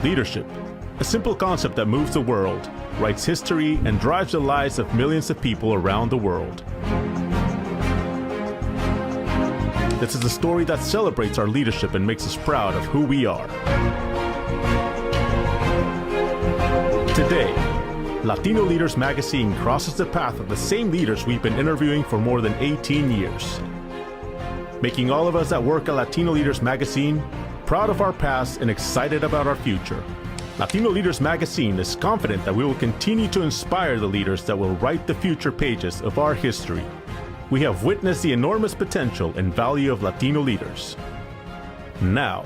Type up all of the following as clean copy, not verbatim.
Leadership, a simple concept that moves the world, writes history, and drives the lives of millions of people around the world. This is a story that celebrates our leadership and makes us proud of who we are. Today, Latino Leaders Magazine crosses the path of the same leaders we've been interviewing for more than 18 years, making all of us that work at Latino Leaders Magazine proud of our past and excited about our future. Latino Leaders Magazine is confident that we will continue to inspire the leaders that will write the future pages of our history. We have witnessed the enormous potential and value of Latino leaders. Now,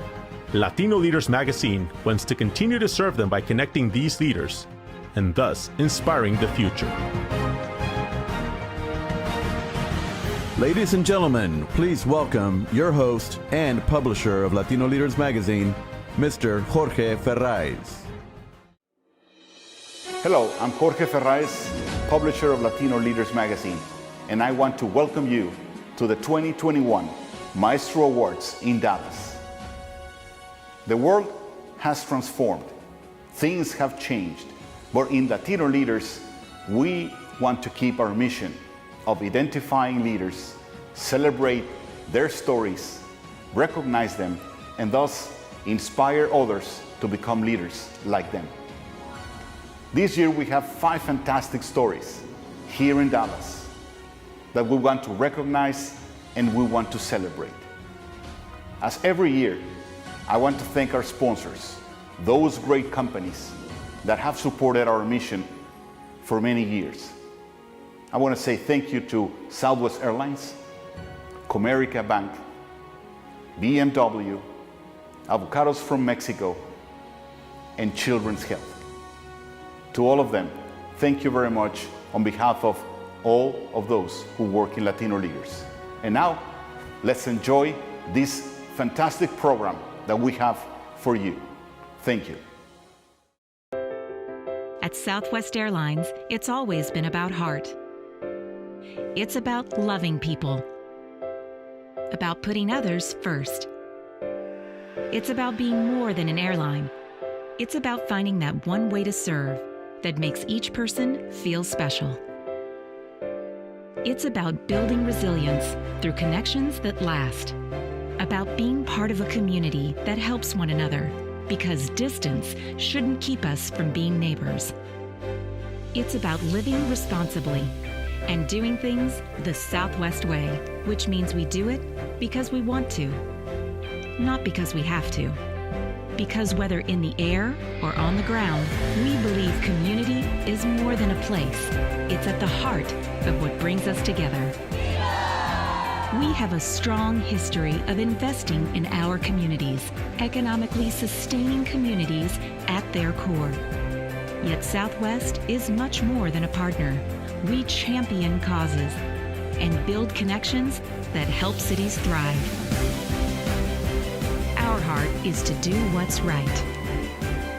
Latino Leaders Magazine wants to continue to serve them by connecting these leaders and thus inspiring the future. Ladies and gentlemen, please welcome your host and publisher of Latino Leaders Magazine, Mr. Jorge Ferraiz. Hello, I'm Jorge Ferraiz, publisher of Latino Leaders Magazine, and I want to welcome you to the 2021 Maestro Awards in Dallas. The world has transformed, things have changed, but in Latino Leaders, we want to keep our mission of identifying leaders, celebrate their stories, recognize them, and thus inspire others to become leaders like them. This year we have 5 fantastic stories here in Dallas that we want to recognize and we want to celebrate. As every year, I want to thank our sponsors, those great companies that have supported our mission for many years. I want to say thank you to Southwest Airlines, Comerica Bank, BMW, Avocados from Mexico, and Children's Health. To all of them, thank you very much on behalf of all of those who work in Latino Leaders. And now, let's enjoy this fantastic program that we have for you. Thank you. At Southwest Airlines, it's always been about heart. It's about loving people, about putting others first. It's about being more than an airline. It's about finding that one way to serve that makes each person feel special. It's about building resilience through connections that last, about being part of a community that helps one another, because distance shouldn't keep us from being neighbors. It's about living responsibly and doing things the Southwest way, which means we do it because we want to, not because we have to. Because whether in the air or on the ground, we believe community is more than a place. It's at the heart of what brings us together. We have a strong history of investing in our communities, economically sustaining communities at their core. Yet Southwest is much more than a partner. We champion causes and build connections that help cities thrive. Our heart is to do what's right.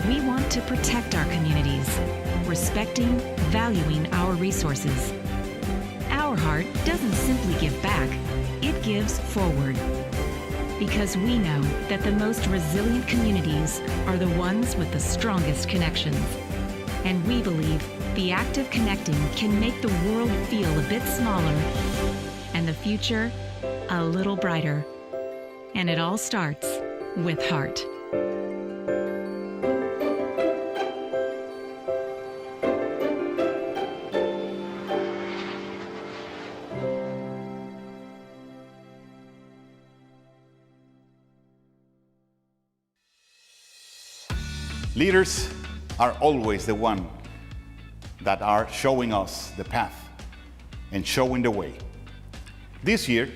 We want to protect our communities, respecting, valuing our resources. Our heart doesn't simply give back, it gives forward. Because we know that the most resilient communities are the ones with the strongest connections. And we believe the act of connecting can make the world feel a bit smaller and the future a little brighter. And it all starts with heart. Leaders are always the one that are showing us the path and showing the way. This year,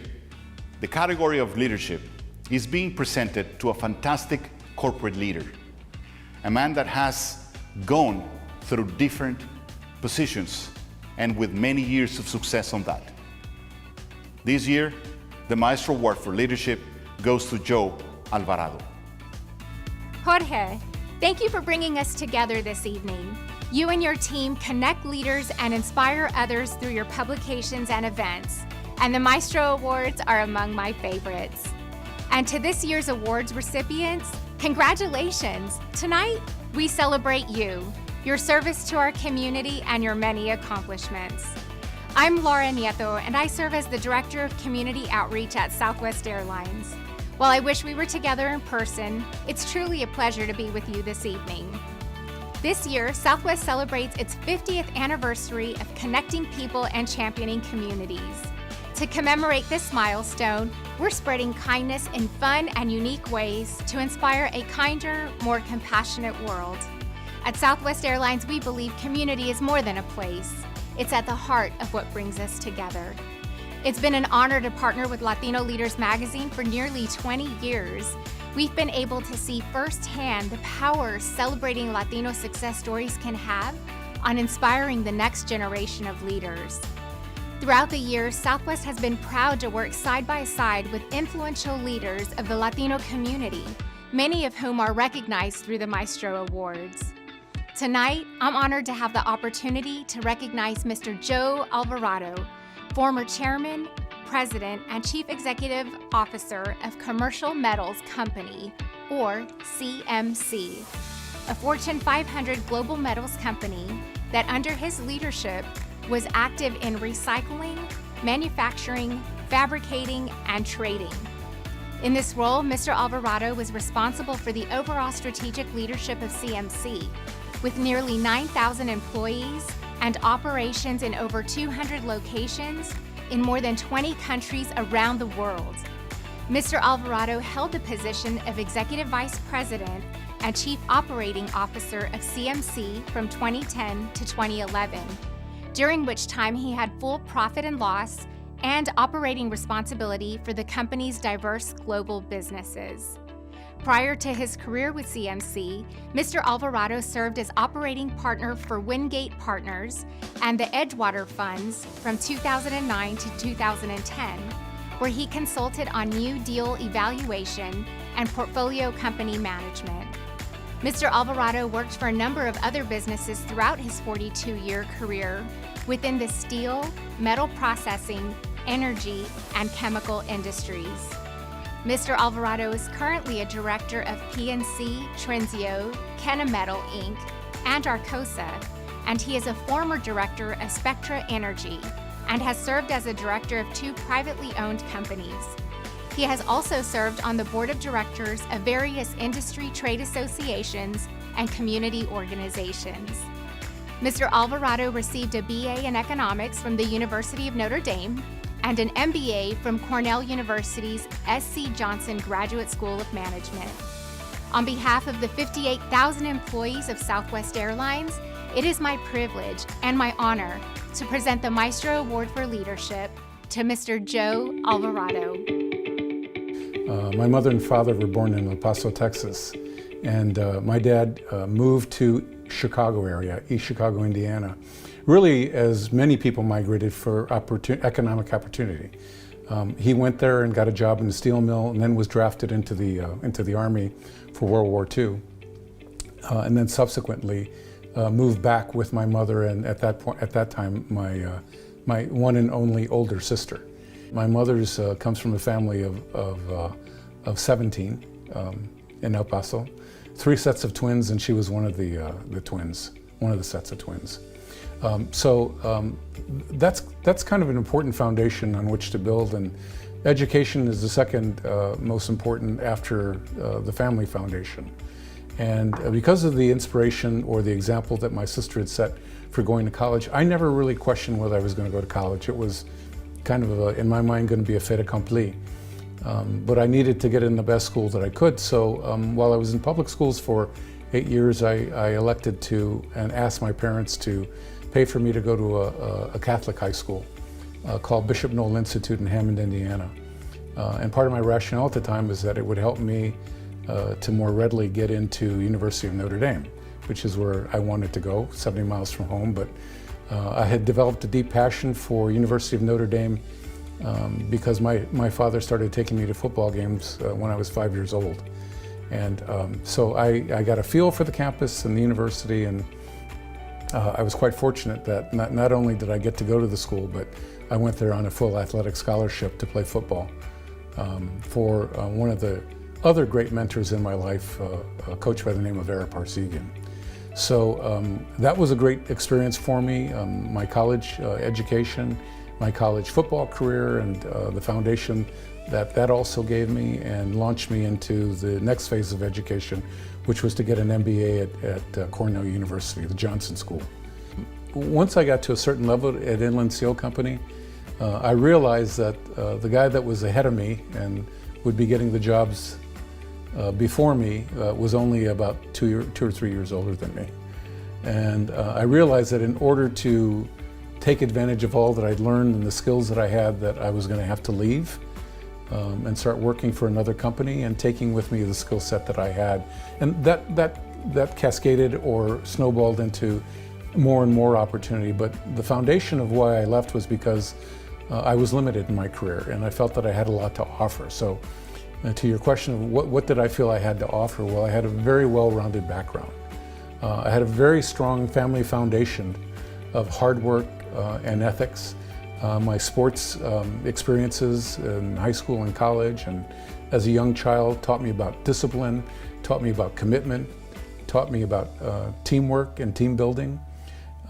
the category of leadership is being presented to a fantastic corporate leader, a man that has gone through different positions and with many years of success on that. This year, the Maestro Award for Leadership goes to Joe Alvarado. Jorge, thank you for bringing us together this evening. You and your team connect leaders and inspire others through your publications and events, and the Maestro Awards are among my favorites. And to this year's awards recipients, congratulations! Tonight, We celebrate you, your service to our community, and your many accomplishments. I'm Laura Nieto, and I serve as the Director of Community Outreach at Southwest Airlines. While I wish we were together in person, it's truly a pleasure to be with you this evening. This year, Southwest celebrates its 50th anniversary of connecting people and championing communities. To commemorate this milestone, we're spreading kindness in fun and unique ways to inspire a kinder, more compassionate world. At Southwest Airlines, we believe community is more than a place. It's at the heart of what brings us together. It's been an honor to partner with Latino Leaders Magazine for nearly 20 years. We've been able to see firsthand the power celebrating Latino success stories can have on inspiring the next generation of leaders. Throughout the years, Southwest has been proud to work side by side with influential leaders of the Latino community, many of whom are recognized through the Maestro Awards. Tonight, I'm honored to have the opportunity to recognize Mr. Joe Alvarado, former Chairman, President, and Chief Executive Officer of Commercial Metals Company, or CMC, a Fortune 500 global metals company that under his leadership was active in recycling, manufacturing, fabricating, and trading. In this role, Mr. Alvarado was responsible for the overall strategic leadership of CMC, with nearly 9,000 employees and operations in over 200 locations in more than 20 countries around the world. Mr. Alvarado held the position of Executive Vice President and Chief Operating Officer of CMC from 2010 to 2011, during which time he had full profit and loss and operating responsibility for the company's diverse global businesses. Prior to his career with CMC, Mr. Alvarado served as operating partner for Wingate Partners and the Edgewater Funds from 2009 to 2010, where he consulted on new deal evaluation and portfolio company management. Mr. Alvarado worked for a number of other businesses throughout his 42-year career within the steel, metal processing, energy, and chemical industries. Mr. Alvarado is currently a director of PNC, Trenzio, Kennametal Inc., and Arcosa, and he is a former director of Spectra Energy and has served as a director of 2 privately owned companies. He has also served on the board of directors of various industry trade associations and community organizations. Mr. Alvarado received a BA in economics from the University of Notre Dame and an MBA from Cornell University's S.C. Johnson Graduate School of Management. On behalf of the 58,000 employees of Southwest Airlines, it is my privilege and my honor to present the Maestro Award for Leadership to Mr. Joe Alvarado. My mother and father were born in El Paso, Texas, and my dad moved to Chicago area, East Chicago, Indiana, really as many people migrated for economic opportunity. He went there and got a job in the steel mill, and then was drafted into the Army for World War II, and then subsequently moved back with my mother and at that time my one and only older sister. My mother's comes from a family of 17 in El Paso, 3 sets of twins, and she was one of the twins, one of the sets of twins. That's kind of an important foundation on which to build, and education is the second most important after the family foundation. And because of the inspiration or the example that my sister had set for going to college, I never really questioned whether I was going to go to college. It was kind of, in my mind, going to be a fait accompli. But I needed to get in the best school that I could. So while I was in public schools for 8 years, I elected to and asked my parents to pay for me to go to a Catholic high school called Bishop Noel Institute in Hammond, Indiana. And part of my rationale at the time was that it would help me to more readily get into University of Notre Dame, which is where I wanted to go, 70 miles from home. But I had developed a deep passion for University of Notre Dame because my father started taking me to football games when I was 5 years old. And so I got a feel for the campus and the university, and I was quite fortunate that not only did I get to go to the school, but I went there on a full athletic scholarship to play football for one of the other great mentors in my life, a coach by the name of Eric Parsegian. So that was a great experience for me. My college education, my college football career, and the foundation that also gave me and launched me into the next phase of education, which was to get an MBA at Cornell University, the Johnson School. Once I got to a certain level at Inland Steel Company, I realized that the guy that was ahead of me and would be getting the jobs before me was only about 2 or 3 years older than me. And I realized that in order to take advantage of all that I'd learned and the skills that I had, that I was going to have to leave and start working for another company and taking with me the skill set that I had. And that cascaded or snowballed into more and more opportunity. But the foundation of why I left was because I was limited in my career and I felt that I had a lot to offer. So to your question of what did I feel I had to offer? Well, I had a very well-rounded background. I had a very strong family foundation of hard work and ethics. My sports experiences in high school and college and as a young child taught me about discipline, taught me about commitment, taught me about teamwork and team building.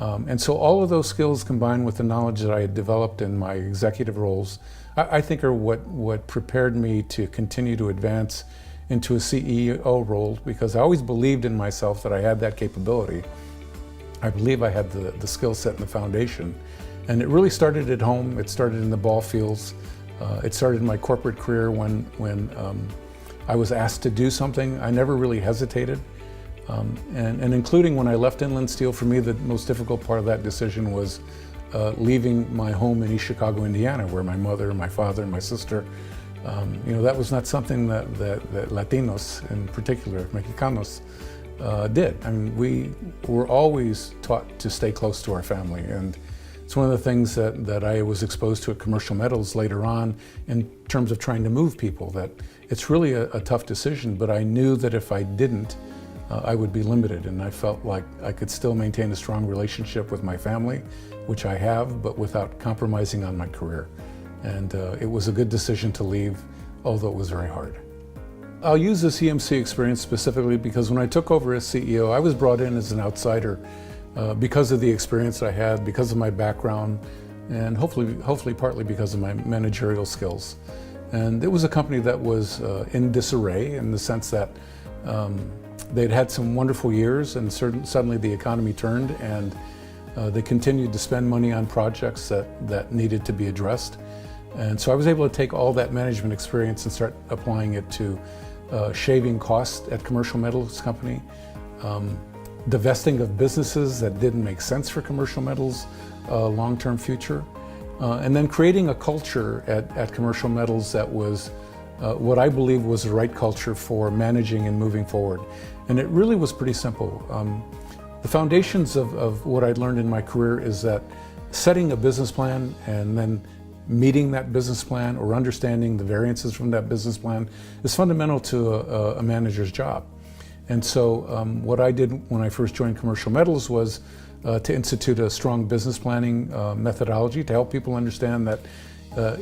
And so all of those skills combined with the knowledge that I had developed in my executive roles, I think are what prepared me to continue to advance into a CEO role, because I always believed in myself that I had that capability. I believe I had the skill set and the foundation. And it really started at home. It started in the ball fields. It started in my corporate career when I was asked to do something. I never really hesitated. And including when I left Inland Steel, for me, the most difficult part of that decision was leaving my home in East Chicago, Indiana, where my mother, my father, and my sister, that was not something that Latinos, in particular, Mexicanos, did. I mean, we were always taught to stay close to our family. And it's one of the things that I was exposed to at Commercial Metals later on in terms of trying to move people, that it's really a tough decision, but I knew that if I didn't, I would be limited, and I felt like I could still maintain a strong relationship with my family, which I have, but without compromising on my career. And it was a good decision to leave, although it was very hard. I'll use this EMC experience specifically because when I took over as CEO, I was brought in as an outsider because of the experience I had, because of my background, and hopefully partly because of my managerial skills. And it was a company that was in disarray in the sense that they'd had some wonderful years, and suddenly the economy turned, and they continued to spend money on projects that needed to be addressed. And so I was able to take all that management experience and start applying it to shaving costs at Commercial Metals Company, divesting of businesses that didn't make sense for Commercial Metals' long-term future, and then creating a culture at Commercial Metals that was what I believe was the right culture for managing and moving forward. And it really was pretty simple. The foundations of what I'd learned in my career is that setting a business plan and then meeting that business plan or understanding the variances from that business plan is fundamental to a manager's job. And so what I did when I first joined Commercial Metals was to institute a strong business planning methodology to help people understand that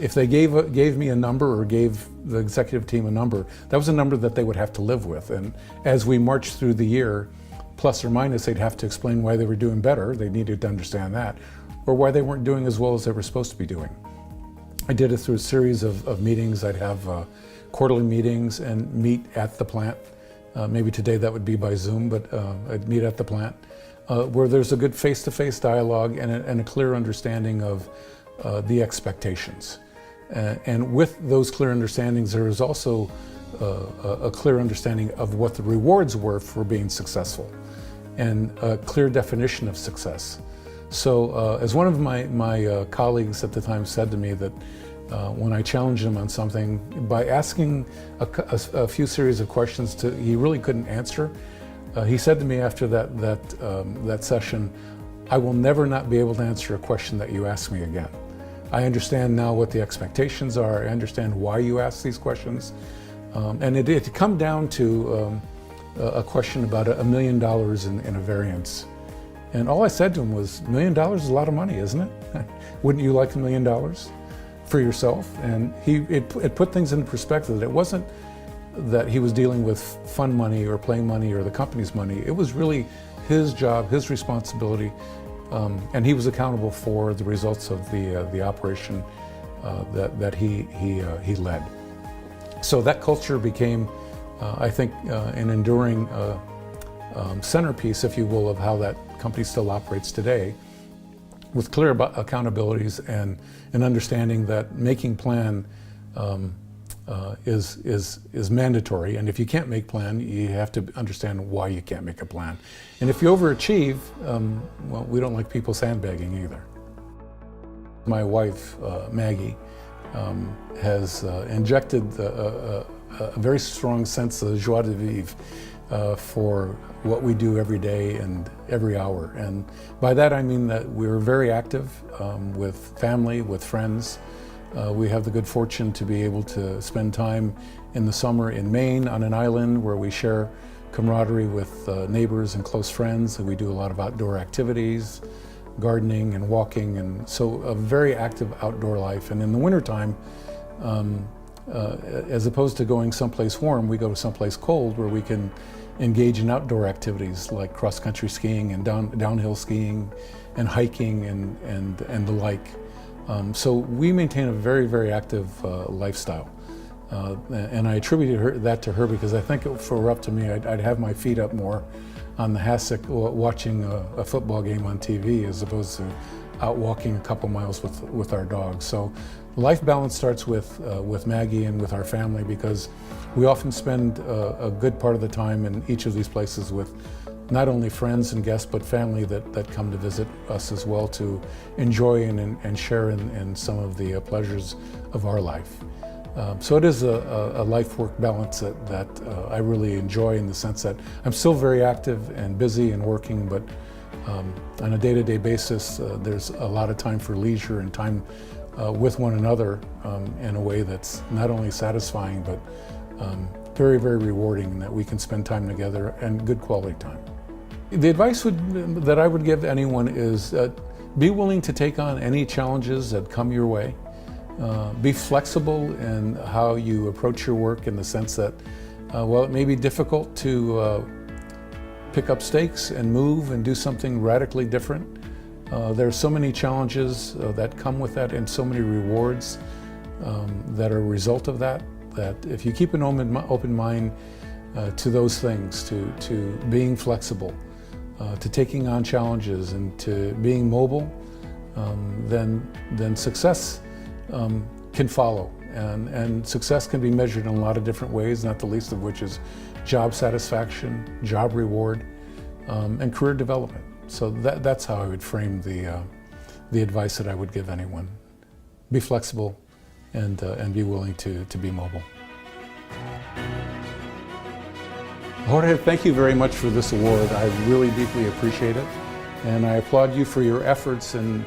if they gave me a number or gave the executive team a number, that was a number that they would have to live with. And as we marched through the year, plus or minus, they'd have to explain why they were doing better. They needed to understand that, or why they weren't doing as well as they were supposed to be doing. I did it through a series of meetings. I'd have quarterly meetings and meet at the plant. Maybe today that would be by Zoom, but I'd meet at the plant where there's a good face-to-face dialogue and a clear understanding of the expectations. And with those clear understandings, there is also a clear understanding of what the rewards were for being successful and a clear definition of success. So as one of my colleagues at the time said to me that when I challenged him on something, by asking a few series of questions he really couldn't answer, he said to me after that session, "I will never not be able to answer a question that you ask me again. I understand now what the expectations are. I understand why you ask these questions." And it had come down to a question about $1 million in a variance. And all I said to him was, $1 million is a lot of money, isn't it? Wouldn't you like $1 million for yourself? And it put things in perspective, that it wasn't that he was dealing with fund money or play money or the company's money. It was really his job, his responsibility, and he was accountable for the results of the operation that he led. So that culture became, I think, an enduring centerpiece, if you will, of how that company still operates today, with clear accountabilities and an understanding that making plan is mandatory. And if you can't make plan, you have to understand why you can't make a plan. And if you overachieve, well, we don't like people sandbagging either. My wife, Maggie, has injected a very strong sense of joie de vivre for what we do every day and every hour. And by that I mean that we're very active with family, with friends. We have the good fortune to be able to spend time in the summer in Maine on an island where we share camaraderie with neighbors and close friends. And we do a lot of outdoor activities, gardening and walking, and so a very active outdoor life. And in the wintertime, as opposed to going someplace warm, we go someplace cold where we can engage in outdoor activities like cross-country skiing and downhill skiing and hiking and the like. So we maintain a very, very active lifestyle. And I attributed that to her because I think if it were up to me, I'd have my feet up more on the hassock watching a football game on TV as opposed to out walking a couple miles with our dogs. So life balance starts with Maggie and with our family, because we often spend a good part of the time in each of these places with not only friends and guests, but family that come to visit us as well, to enjoy and share in some of the pleasures of our life. So it is a life-work balance that I really enjoy, in the sense that I'm still very active and busy and working, but on a day-to-day basis, there's a lot of time for leisure and time with one another in a way that's not only satisfying, but very, very rewarding, that we can spend time together and good quality time. The advice that I would give anyone is be willing to take on any challenges that come your way. Be flexible in how you approach your work, in the sense that, while it may be difficult to pick up stakes and move and do something radically different, there are so many challenges that come with that, and so many rewards that are a result of that, that if you keep an open mind to those things, to being flexible, to taking on challenges, and to being mobile, then success can follow. And success can be measured in a lot of different ways, not the least of which is job satisfaction, job reward, and career development. So that's how I would frame the advice that I would give anyone. Be flexible and be willing to be mobile. Jorge, thank you very much for this award. I really deeply appreciate it. And I applaud you for your efforts in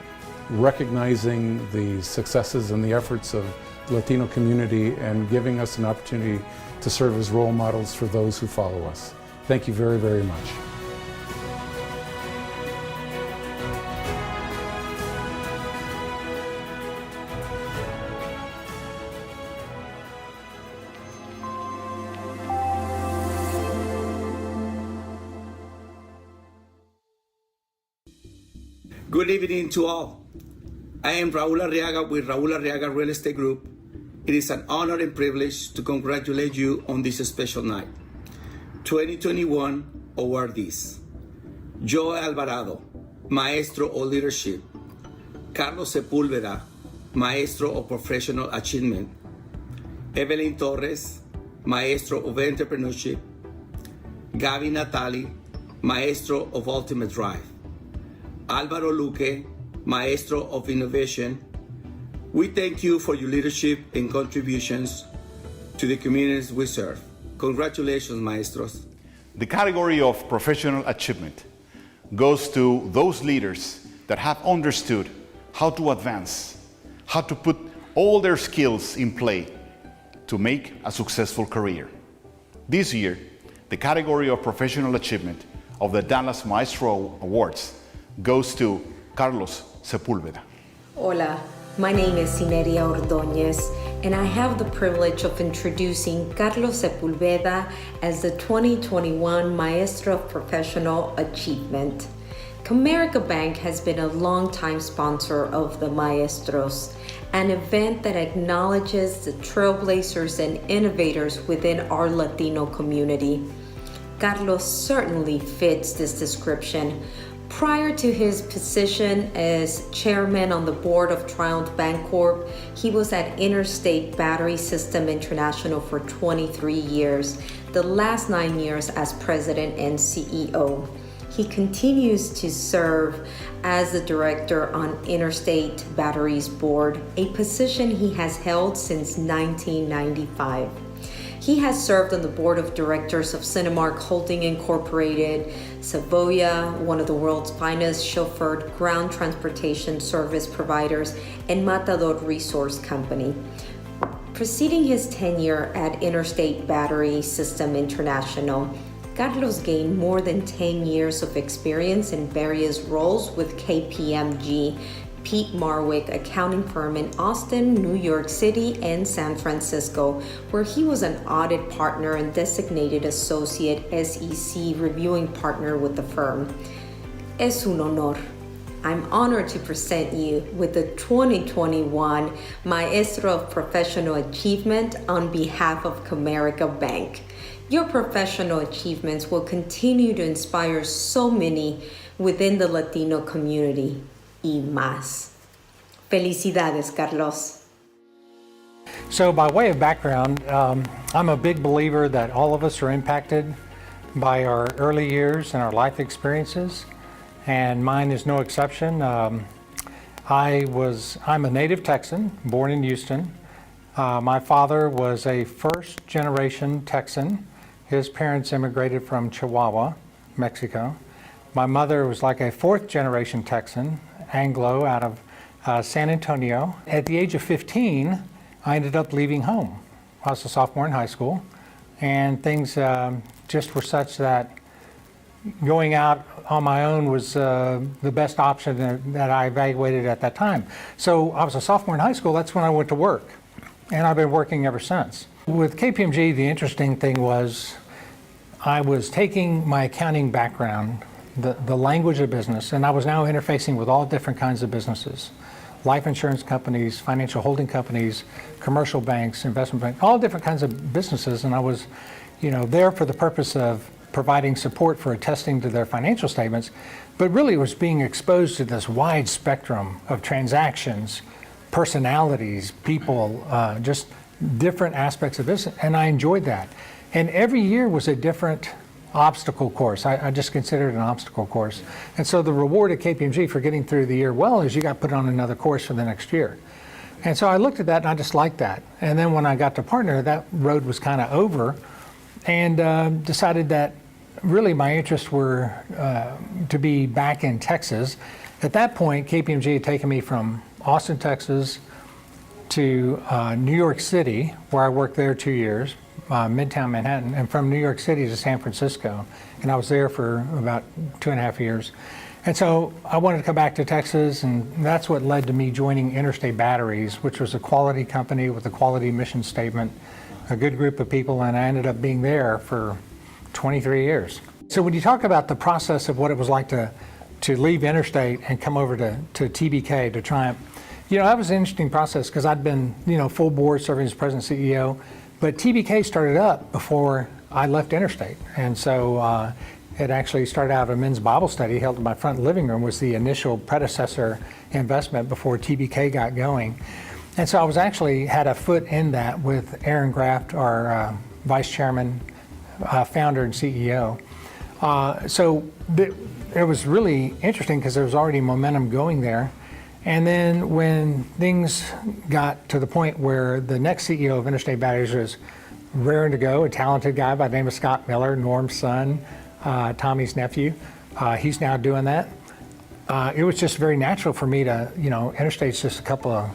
recognizing the successes and the efforts of the Latino community, and giving us an opportunity to serve as role models for those who follow us. Thank you very, very much. Good evening to all. I am Raul Arriaga with Raul Arriaga Real Estate Group. It is an honor and privilege to congratulate you on this special night. 2021 awardees: Joe Alvarado, Maestro of Leadership; Carlos Sepúlveda, Maestro of Professional Achievement; Evelyn Torres, Maestro of Entrepreneurship; Gaby Natali, Maestro of Ultimate Drive; Álvaro Luque, Maestro of Innovation. We thank you for your leadership and contributions to the communities we serve. Congratulations, Maestros. The category of professional achievement goes to those leaders that have understood how to advance, how to put all their skills in play to make a successful career. This year, the category of professional achievement of the Dallas Maestro Awards goes to Carlos Sepúlveda. Hola, My name is Cineria Ordóñez, and I have the privilege of introducing Carlos Sepulveda as the 2021 Maestro of Professional Achievement. Comerica Bank has been a longtime sponsor of the Maestros, an event that acknowledges the trailblazers and innovators within our Latino community. Carlos certainly fits this description. Prior to his position as chairman on the board of Triumph Bancorp, he was at Interstate Battery System International for 23 years, the last 9 years as president and CEO. He continues to serve as the director on Interstate Batteries Board, a position he has held since 1995. He has served on the board of directors of Cinemark Holding Incorporated, Savoya, one of the world's finest chauffeured ground transportation service providers, and Matador Resource Company. Preceding his tenure at Interstate Battery System International, Carlos gained more than 10 years of experience in various roles with KPMG, Pete Marwick accounting firm in Austin, New York City, and San Francisco, where he was an audit partner and designated associate SEC reviewing partner with the firm. Es un honor. I'm honored to present you with the 2021 Maestro of Professional Achievement on behalf of Comerica Bank. Your professional achievements will continue to inspire so many within the Latino community. Y más. Felicidades, Carlos. So by way of background, I'm a big believer that all of us are impacted by our early years and our life experiences, and mine is no exception. I'm a native Texan, born in Houston. My father was a first-generation Texan. His parents immigrated from Chihuahua, Mexico. My mother was like a fourth-generation Texan, Anglo, out of San Antonio. At the age of 15, I ended up leaving home. I was a sophomore in high school, and things just were such that going out on my own was the best option that I evaluated at that time. So I was a sophomore in high school, that's when I went to work, and I've been working ever since. With KPMG, the interesting thing was I was taking my accounting background, the language of business, and I was now interfacing with all different kinds of businesses. Life insurance companies, financial holding companies, commercial banks, investment banks, all different kinds of businesses, and I was, there for the purpose of providing support for attesting to their financial statements, but really was being exposed to this wide spectrum of transactions, personalities, people, just different aspects of business, and I enjoyed that. And every year was a different obstacle course. I just consider it an obstacle course. And so the reward at KPMG for getting through the year well is you got put on another course for the next year. And so I looked at that and I just liked that. And then when I got to partner, that road was kind of over, and decided that really my interests were to be back in Texas. At that point, KPMG had taken me from Austin, Texas to New York City, where I worked there 2 years. Midtown Manhattan, and from New York City to San Francisco. And I was there for about 2.5 years. And so I wanted to come back to Texas, and that's what led to me joining Interstate Batteries, which was a quality company with a quality mission statement, a good group of people, and I ended up being there for 23 years. So when you talk about the process of what it was like to leave Interstate and come over to TBK, to Triumph, that was an interesting process because I'd been, full board serving as president and CEO. But TBK started up before I left Interstate. And so it actually started out a men's Bible study held in my front living room, was the initial predecessor investment before TBK got going. And so I was actually had a foot in that with Aaron Graft, our vice chairman, founder and CEO. So it was really interesting because there was already momentum going there. And then when things got to the point where the next CEO of Interstate Batteries was raring to go, a talented guy by the name of Scott Miller, Norm's son, Tommy's nephew, he's now doing that. It was just very natural for me to, Interstate's just a couple of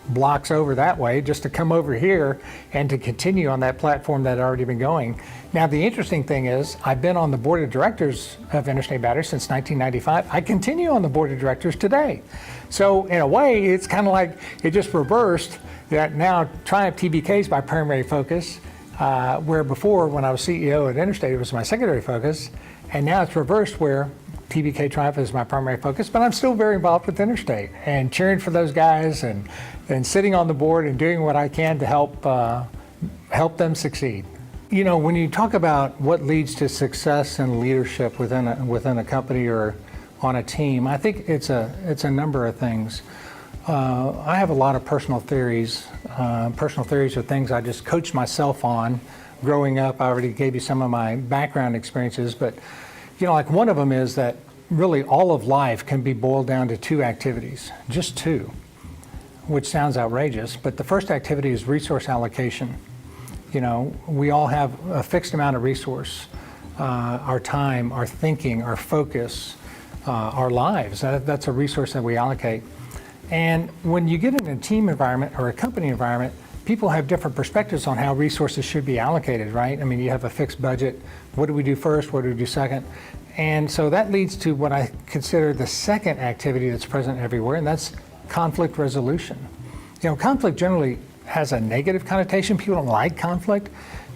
blocks over that way just to come over here and to continue on that platform that had already been going. Now, the interesting thing is I've been on the board of directors of Interstate Battery since 1995. I continue on the board of directors today. So in a way, it's kind of like it just reversed that now Triumph TBK is my primary focus, where before when I was CEO at Interstate, it was my secondary focus. And now it's reversed where TBK Triumph is my primary focus, but I'm still very involved with Interstate and cheering for those guys and sitting on the board and doing what I can to help them succeed. You know, when you talk about what leads to success and leadership within a company or on a team, I think it's a number of things. I have a lot of personal theories. Personal theories are things I just coached myself on growing up. I already gave you some of my background experiences, but you know, like one of them is that really all of life can be boiled down to two activities, just two, which sounds outrageous, but the first activity is resource allocation. You know, we all have a fixed amount of resource, our time, our thinking, our focus, our lives. That's a resource that we allocate. And when you get in a team environment or a company environment, people have different perspectives on how resources should be allocated, right? I mean, you have a fixed budget. What do we do first? What do we do second? And so that leads to what I consider the second activity that's present everywhere, and that's conflict resolution. You know, conflict generally has a negative connotation. People don't like conflict,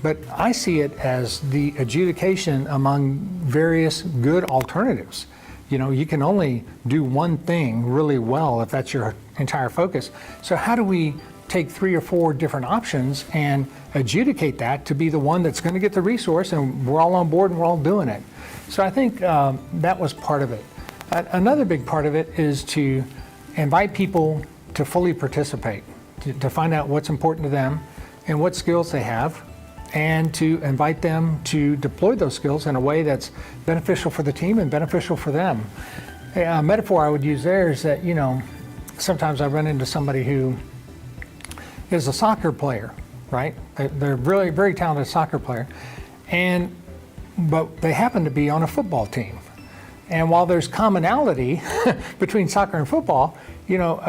but I see it as the adjudication among various good alternatives. You know, you can only do one thing really well if that's your entire focus. So how do we take 3 or 4 different options and adjudicate that to be the one that's going to get the resource, and we're all on board and we're all doing it? So I think that was part of it. Another big part of it is to invite people to fully participate, to find out what's important to them and what skills they have, and to invite them to deploy those skills in a way that's beneficial for the team and beneficial for them. A metaphor I would use there is that, you know, sometimes I run into somebody who is a soccer player, right? They're really very talented soccer player, but they happen to be on a football team. And while there's commonality between soccer and football, you know,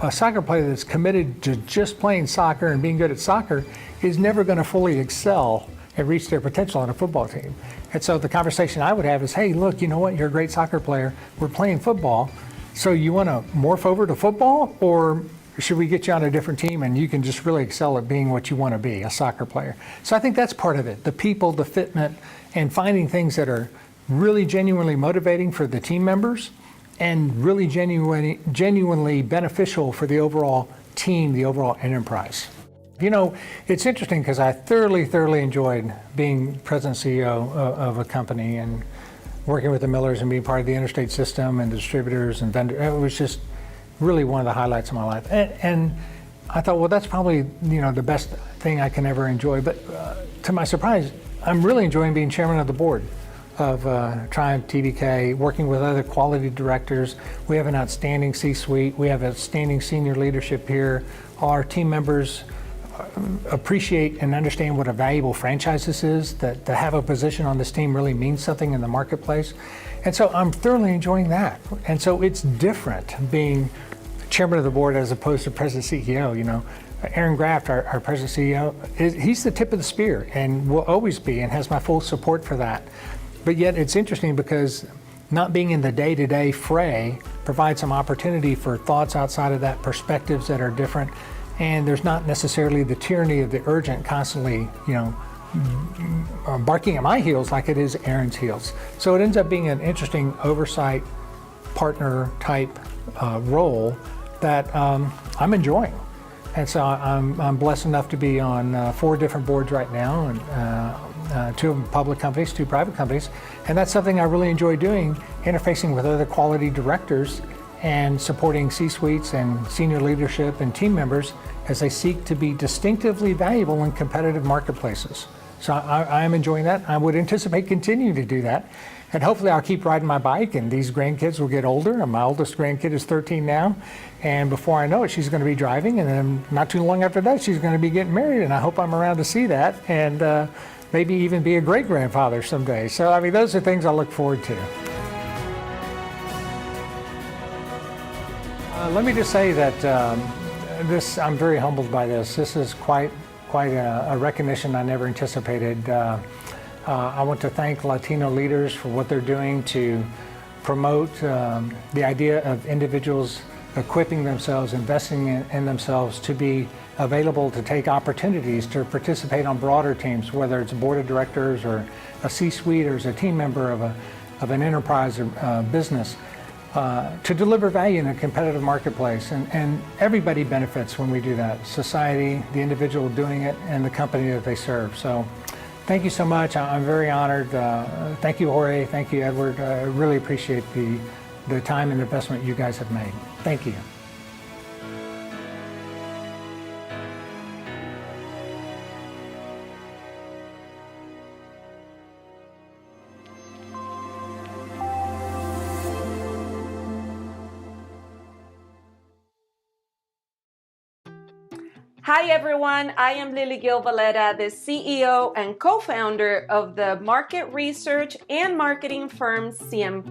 a soccer player that's committed to just playing soccer and being good at soccer is never going to fully excel and reach their potential on a football team. And so the conversation I would have is, hey, look, you know what? You're a great soccer player. We're playing football. So you want to morph over to football, or should we get you on a different team and you can just really excel at being what you want to be, a soccer player? So I think that's part of it, the people, the fitment, and finding things that are really genuinely motivating for the team members and really genuinely beneficial for the overall team, the overall enterprise. You know, it's interesting because I thoroughly enjoyed being president CEO of a company and working with the Millers and being part of the interstate system and distributors and vendors. It was just really one of the highlights of my life. And I thought, well, that's probably, you know, the best thing I can ever enjoy. But to my surprise, I'm really enjoying being chairman of the board of Triumph TBK, working with other quality directors. We have an outstanding C-suite. We have outstanding senior leadership here. All our team members appreciate and understand what a valuable franchise this is, that to have a position on this team really means something in the marketplace. And so I'm thoroughly enjoying that. And so it's different being chairman of the board as opposed to president CEO. You know, Aaron Graft, our president CEO, he's the tip of the spear and will always be and has my full support for that. But yet it's interesting because not being in the day-to-day fray provides some opportunity for thoughts outside of that, perspectives that are different. And there's not necessarily the tyranny of the urgent constantly, you know, barking at my heels like it is Aaron's heels. So it ends up being an interesting oversight partner type role that I'm enjoying. And so I'm blessed enough to be on 4 different boards right now, and 2 of them public companies, 2 private companies. And that's something I really enjoy doing, interfacing with other quality directors and supporting C-suites and senior leadership and team members as they seek to be distinctively valuable in competitive marketplaces. So I am enjoying that. I would anticipate continuing to do that. And hopefully I'll keep riding my bike and these grandkids will get older. And my oldest grandkid is 13 now. And before I know it, she's going to be driving. And then not too long after that, she's going to be getting married. And I hope I'm around to see that and maybe even be a great-grandfather someday. So, I mean, those are things I look forward to. Let me just say that I'm very humbled by this. This is quite a recognition I never anticipated. I want to thank Latino leaders for what they're doing to promote the idea of individuals equipping themselves, investing in themselves to be available to take opportunities to participate on broader teams, whether it's a board of directors or a C-suite or as a team member of an enterprise or business, to deliver value in a competitive marketplace. And everybody benefits when we do that. Society, the individual doing it, and the company that they serve. So thank you so much. I'm very honored. Thank you, Jorge. Thank you, Edward. I really appreciate the time and investment you guys have made. Thank you. Hi everyone, I am Lily Gil Valletta, the CEO and co-founder of the market research and marketing firm CM+.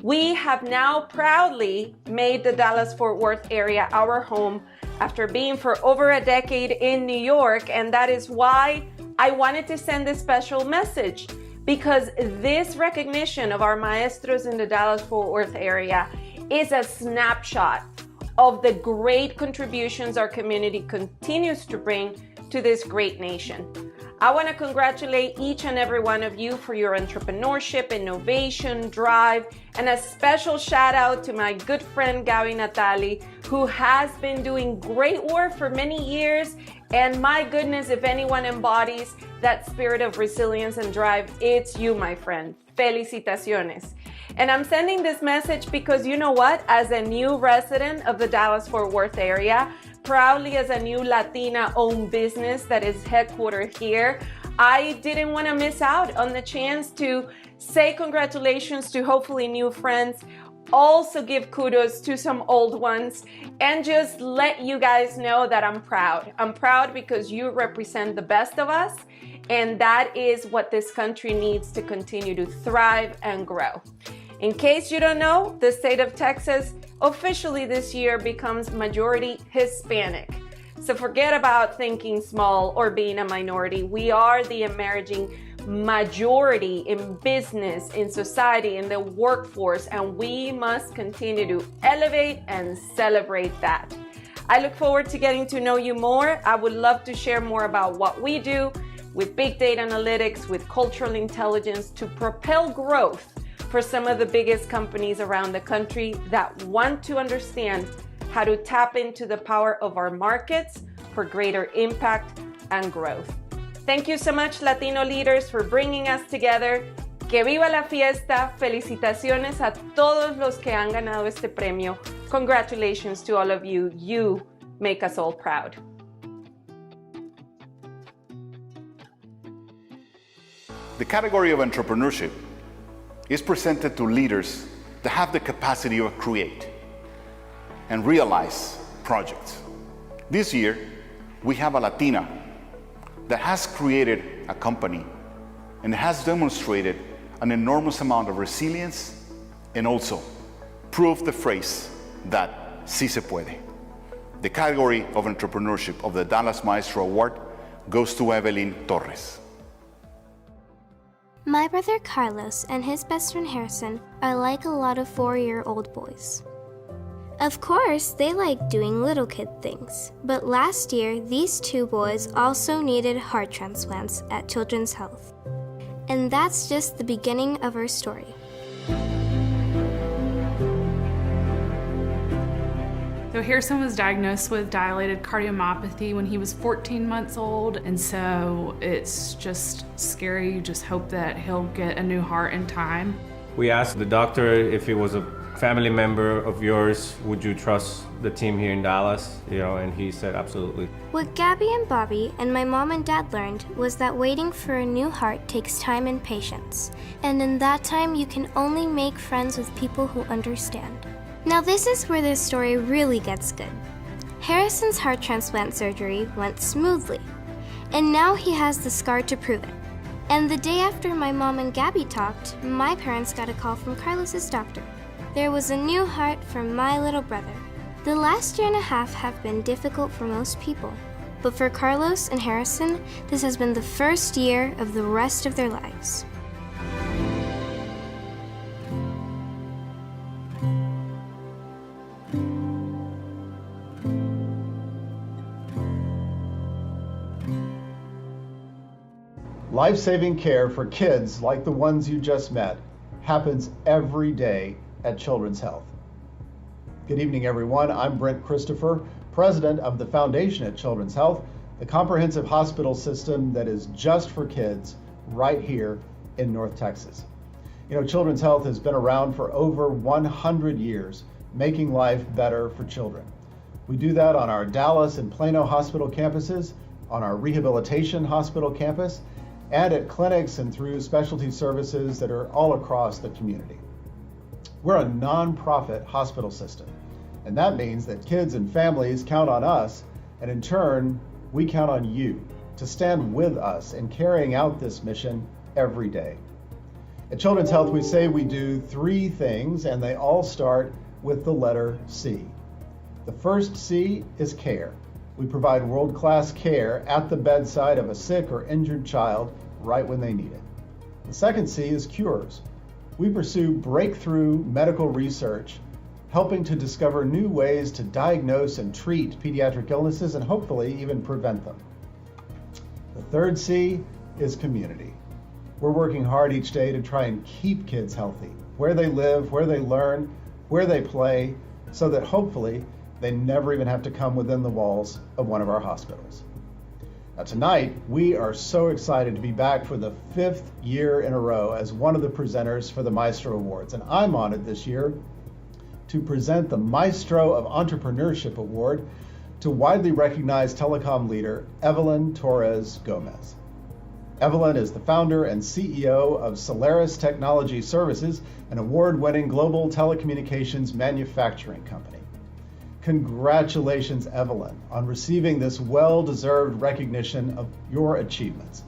We have now proudly made the Dallas-Fort Worth area our home after being for over a decade in New York, and that is why I wanted to send this special message, because this recognition of our maestros in the Dallas-Fort Worth area is a snapshot of the great contributions our community continues to bring to this great nation. I want to congratulate each and every one of you for your entrepreneurship, innovation, drive, and a special shout out to my good friend Gaby Natali, who has been doing great work for many years. And my goodness, if anyone embodies that spirit of resilience and drive, it's you, my friend. Felicitaciones. And I'm sending this message because you know what? As a new resident of the Dallas-Fort Worth area, proudly as a new Latina-owned business that is headquartered here, I didn't want to miss out on the chance to say congratulations to hopefully new friends, also give kudos to some old ones, and just let you guys know that I'm proud. I'm proud because you represent the best of us, and that is what this country needs to continue to thrive and grow. In case you don't know, the state of Texas officially this year becomes majority Hispanic. So forget about thinking small or being a minority. We are the emerging majority in business, in society, in the workforce, and we must continue to elevate and celebrate that. I look forward to getting to know you more. I would love to share more about what we do with big data analytics, with cultural intelligence to propel growth for some of the biggest companies around the country that want to understand how to tap into the power of our markets for greater impact and growth. Thank you so much, Latino leaders, for bringing us together. Que viva la fiesta. Felicitaciones a todos los que han ganado este premio. Congratulations to all of you. You make us all proud. The category of entrepreneurship is presented to leaders that have the capacity to create and realize projects. This year, we have a Latina that has created a company and has demonstrated an enormous amount of resilience and also proved the phrase that sí se puede. The category of entrepreneurship of the Dallas Maestro Award goes to Evelyn Torres. My brother Carlos and his best friend Harrison are like a lot of 4-year-old boys. Of course, they like doing little kid things, but last year these two boys also needed heart transplants at Children's Health. And that's just the beginning of our story. So Harrison was diagnosed with dilated cardiomyopathy when he was 14 months old, and so it's just scary. You just hope that he'll get a new heart in time. We asked the doctor if it was a family member of yours, would you trust the team here in Dallas? And he said absolutely. What Gabby and Bobby and my mom and dad learned was that waiting for a new heart takes time and patience. And in that time, you can only make friends with people who understand. Now this is where this story really gets good. Harrison's heart transplant surgery went smoothly, and now he has the scar to prove it. And the day after my mom and Gabby talked, my parents got a call from Carlos's doctor. There was a new heart for my little brother. The last year and a half have been difficult for most people, but for Carlos and Harrison, this has been the first year of the rest of their lives. Life-saving care for kids like the ones you just met happens every day at Children's Health. Good evening, everyone. I'm Brent Christopher, president of the Foundation at Children's Health, the comprehensive hospital system that is just for kids right here in North Texas. You know, Children's Health has been around for over 100 years, making life better for children. We do that on our Dallas and Plano hospital campuses, on our rehabilitation hospital campus, and at clinics and through specialty services that are all across the community. We're a nonprofit hospital system, and that means that kids and families count on us, and in turn, we count on you to stand with us in carrying out this mission every day. At Children's Health, we say we do 3 things, and they all start with the letter C. The first C is care. We provide world-class care at the bedside of a sick or injured child right when they need it. The second C is cures. We pursue breakthrough medical research, helping to discover new ways to diagnose and treat pediatric illnesses and hopefully even prevent them. The third C is community. We're working hard each day to try and keep kids healthy, where they live, where they learn, where they play, so that hopefully they never even have to come within the walls of one of our hospitals. Now tonight, we are so excited to be back for the 5th year in a row as one of the presenters for the Maestro Awards. And I'm honored this year to present the Maestro of Entrepreneurship Award to widely recognized telecom leader, Evelyn Torres Gomez. Evelyn is the founder and CEO of Solaris Technology Services, an award-winning global telecommunications manufacturing company. Congratulations, Evelyn, on receiving this well-deserved recognition of your achievements.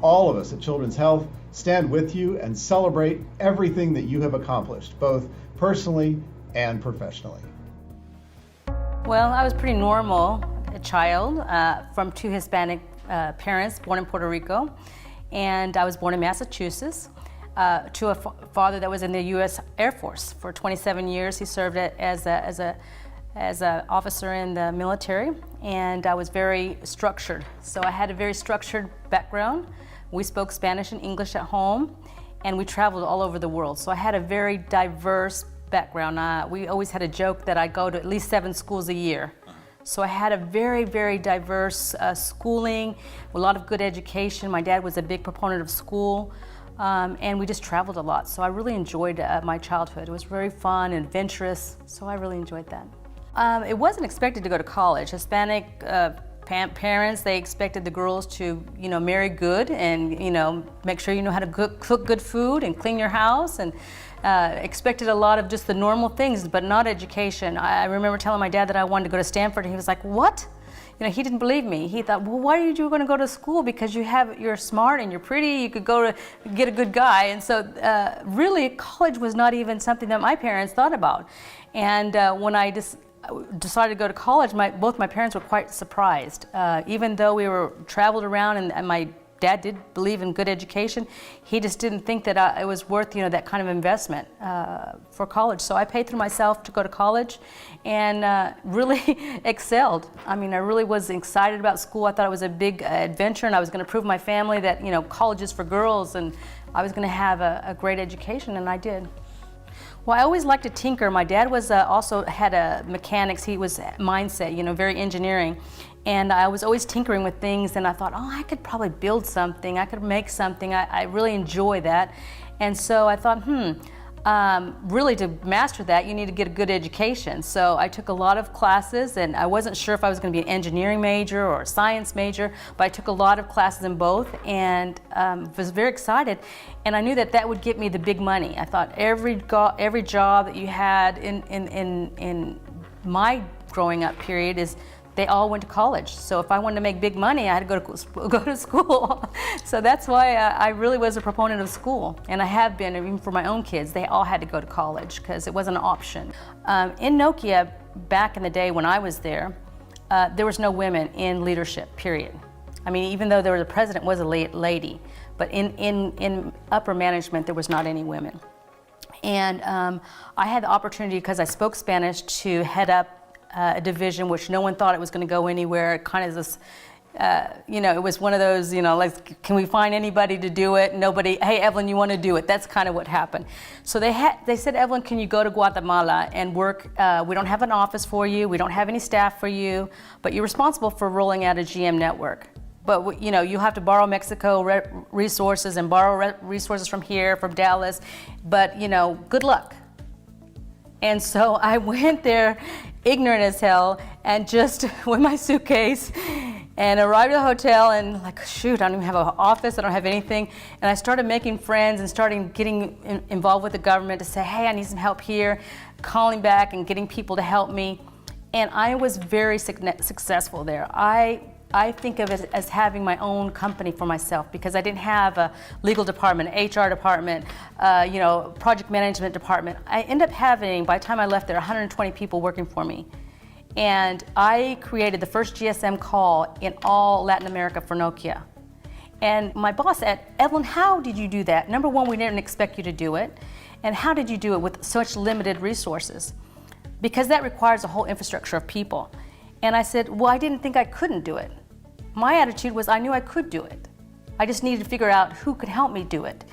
All of us at Children's Health stand with you and celebrate everything that you have accomplished, both personally and professionally. Well, I was pretty normal, a child from 2 Hispanic parents born in Puerto Rico, and I was born in Massachusetts to a father that was in the U.S. Air Force for 27 years. He served as an officer in the military, and I was very structured. So I had a very structured background. We spoke Spanish and English at home, and we traveled all over the world. So I had a very diverse background. We always had a joke that I go to at least 7 schools a year. So I had a very, very diverse schooling, a lot of good education. My dad was a big proponent of school, and we just traveled a lot. So I really enjoyed my childhood. It was very fun and adventurous, so I really enjoyed that. It wasn't expected to go to college. Hispanic parents, they expected the girls to, marry good and, make sure you know how to cook good food and clean your house, and expected a lot of just the normal things, but not education. I remember telling my dad that I wanted to go to Stanford, and he was like, "What?" He didn't believe me. He thought, "Well, why are you going to go to school? Because you're smart and you're pretty. You could go to get a good guy." And so, really, college was not even something that my parents thought about. And when I decided to go to college, both my parents were quite surprised. Even though we were traveled around and my dad did believe in good education, he just didn't think that it was worth that kind of investment for college. So I paid through myself to go to college and really excelled. I mean, I really was excited about school. I thought it was a big adventure, and I was going to prove my family that college is for girls, and I was going to have a great education, and I did. Well, I always liked to tinker. My dad was also had a mechanics. He was mindset, very engineering. And I was always tinkering with things, and I thought, I could probably build something. I could make something. I really enjoy that. And so I thought, really to master that, you need to get a good education. So I took a lot of classes, and I wasn't sure if I was going to be an engineering major or a science major, but I took a lot of classes in both, and was very excited. And I knew that would get me the big money. I thought every job that you had in my growing up period they all went to college. So if I wanted to make big money, I had to go to school. So that's why I really was a proponent of school. And I have been, even for my own kids, they all had to go to college because it wasn't an option. In Nokia, back in the day when I was there was no women in leadership, period. I mean, even though the president was a lady, but in upper management, there was not any women. And I had the opportunity, because I spoke Spanish, to head up a division which no one thought it was going to go anywhere. It kind of this, it was one of those, like, can we find anybody to do it? Nobody, hey, Evelyn, you want to do it? That's kind of what happened. So they said, Evelyn, can you go to Guatemala and work? We don't have an office for you. We don't have any staff for you, but you're responsible for rolling out a GM network. But you have to borrow Mexico resources and borrow resources from here, from Dallas. But good luck. And so I went there, ignorant as hell, and just with my suitcase, and arrived at the hotel, and like, shoot, I don't even have an office. I don't have anything. And I started making friends and starting getting involved with the government to say, hey, I need some help here, calling back and getting people to help me. And I was very successful there. I think of it as having my own company for myself, because I didn't have a legal department, HR department, project management department. I ended up having, by the time I left there, 120 people working for me. And I created the first GSM call in all Latin America for Nokia. And my boss said, Evelyn, how did you do that? Number one, we didn't expect you to do it. And how did you do it with such limited resources? Because that requires a whole infrastructure of people. And I said, well, I didn't think I couldn't do it. My attitude was I knew I could do it. I just needed to figure out who could help me do it.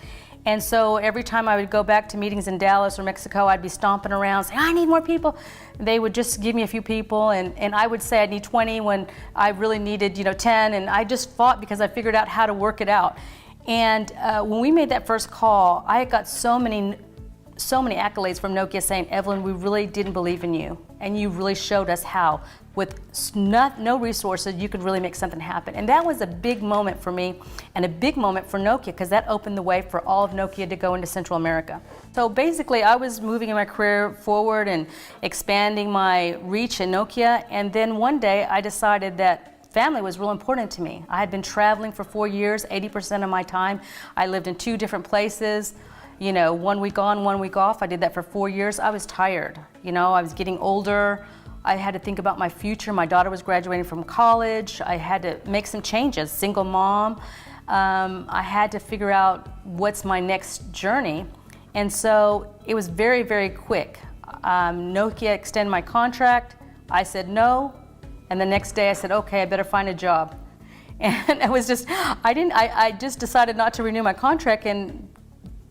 And so every time I would go back to meetings in Dallas or Mexico, I'd be stomping around saying, I need more people. They would just give me a few people, and I would say I need 20 when I really needed 10, and I just fought because I figured out how to work it out. And when we made that first call, I got so many accolades from Nokia saying, Evelyn, we really didn't believe in you, and you really showed us how. With no resources, you could really make something happen. And that was a big moment for me, and a big moment for Nokia, because that opened the way for all of Nokia to go into Central America. So basically, I was moving in my career forward and expanding my reach in Nokia, and then one day I decided that family was real important to me. I had been traveling for 4 years, 80% of my time. I lived in 2 different places. 1 week on, 1 week off. I did that for 4 years. I was tired. I was getting older. I had to think about my future. My daughter was graduating from college. I had to make some changes. Single mom. I had to figure out what's my next journey. And so it was very, very quick. Nokia extended my contract. I said no. And the next day I said, okay, I better find a job. And it was just, I just decided not to renew my contract and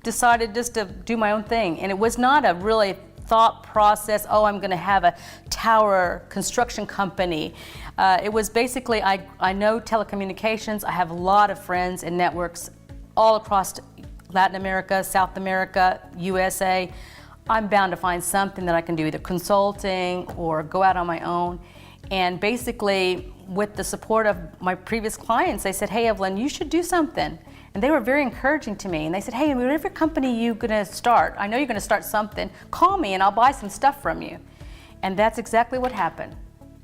decided just to do my own thing. And it was not a really thought process, I'm going to have a tower construction company. It was basically, I know telecommunications. I have a lot of friends and networks all across Latin America, South America, USA. I'm bound to find something that I can do, either consulting or go out on my own. And basically, with the support of my previous clients, they said, hey, Evelyn, you should do something. And they were very encouraging to me. And they said, hey, whatever company you're going to start, I know you're going to start something, call me and I'll buy some stuff from you. And that's exactly what happened.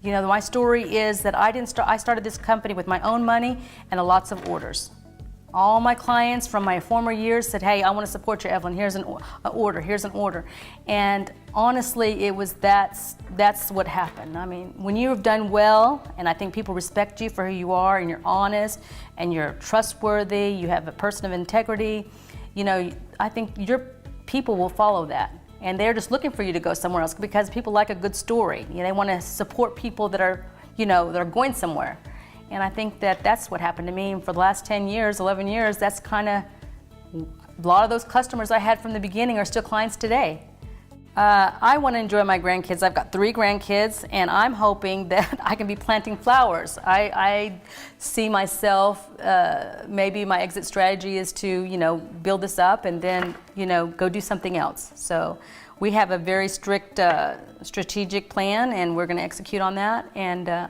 My story is that I started this company with my own money and lots of orders. All my clients from my former years said, hey, I want to support you, Evelyn. Here's an order. Here's an order. And honestly, that's what happened. I mean, when you've done well, and I think people respect you for who you are, and you're honest, and you're trustworthy, you have a person of integrity, I think your people will follow that. And they're just looking for you to go somewhere else because people like a good story. They want to support people that are, that are going somewhere. And I think that's what happened to me. And for the last 10 years, 11 years, that's kind of, a lot of those customers I had from the beginning are still clients today. I want to enjoy my grandkids. I've got 3 grandkids, and I'm hoping that I can be planting flowers. I see myself, maybe my exit strategy is to, build this up and then, go do something else. So we have a very strict strategic plan, and we're going to execute on that. And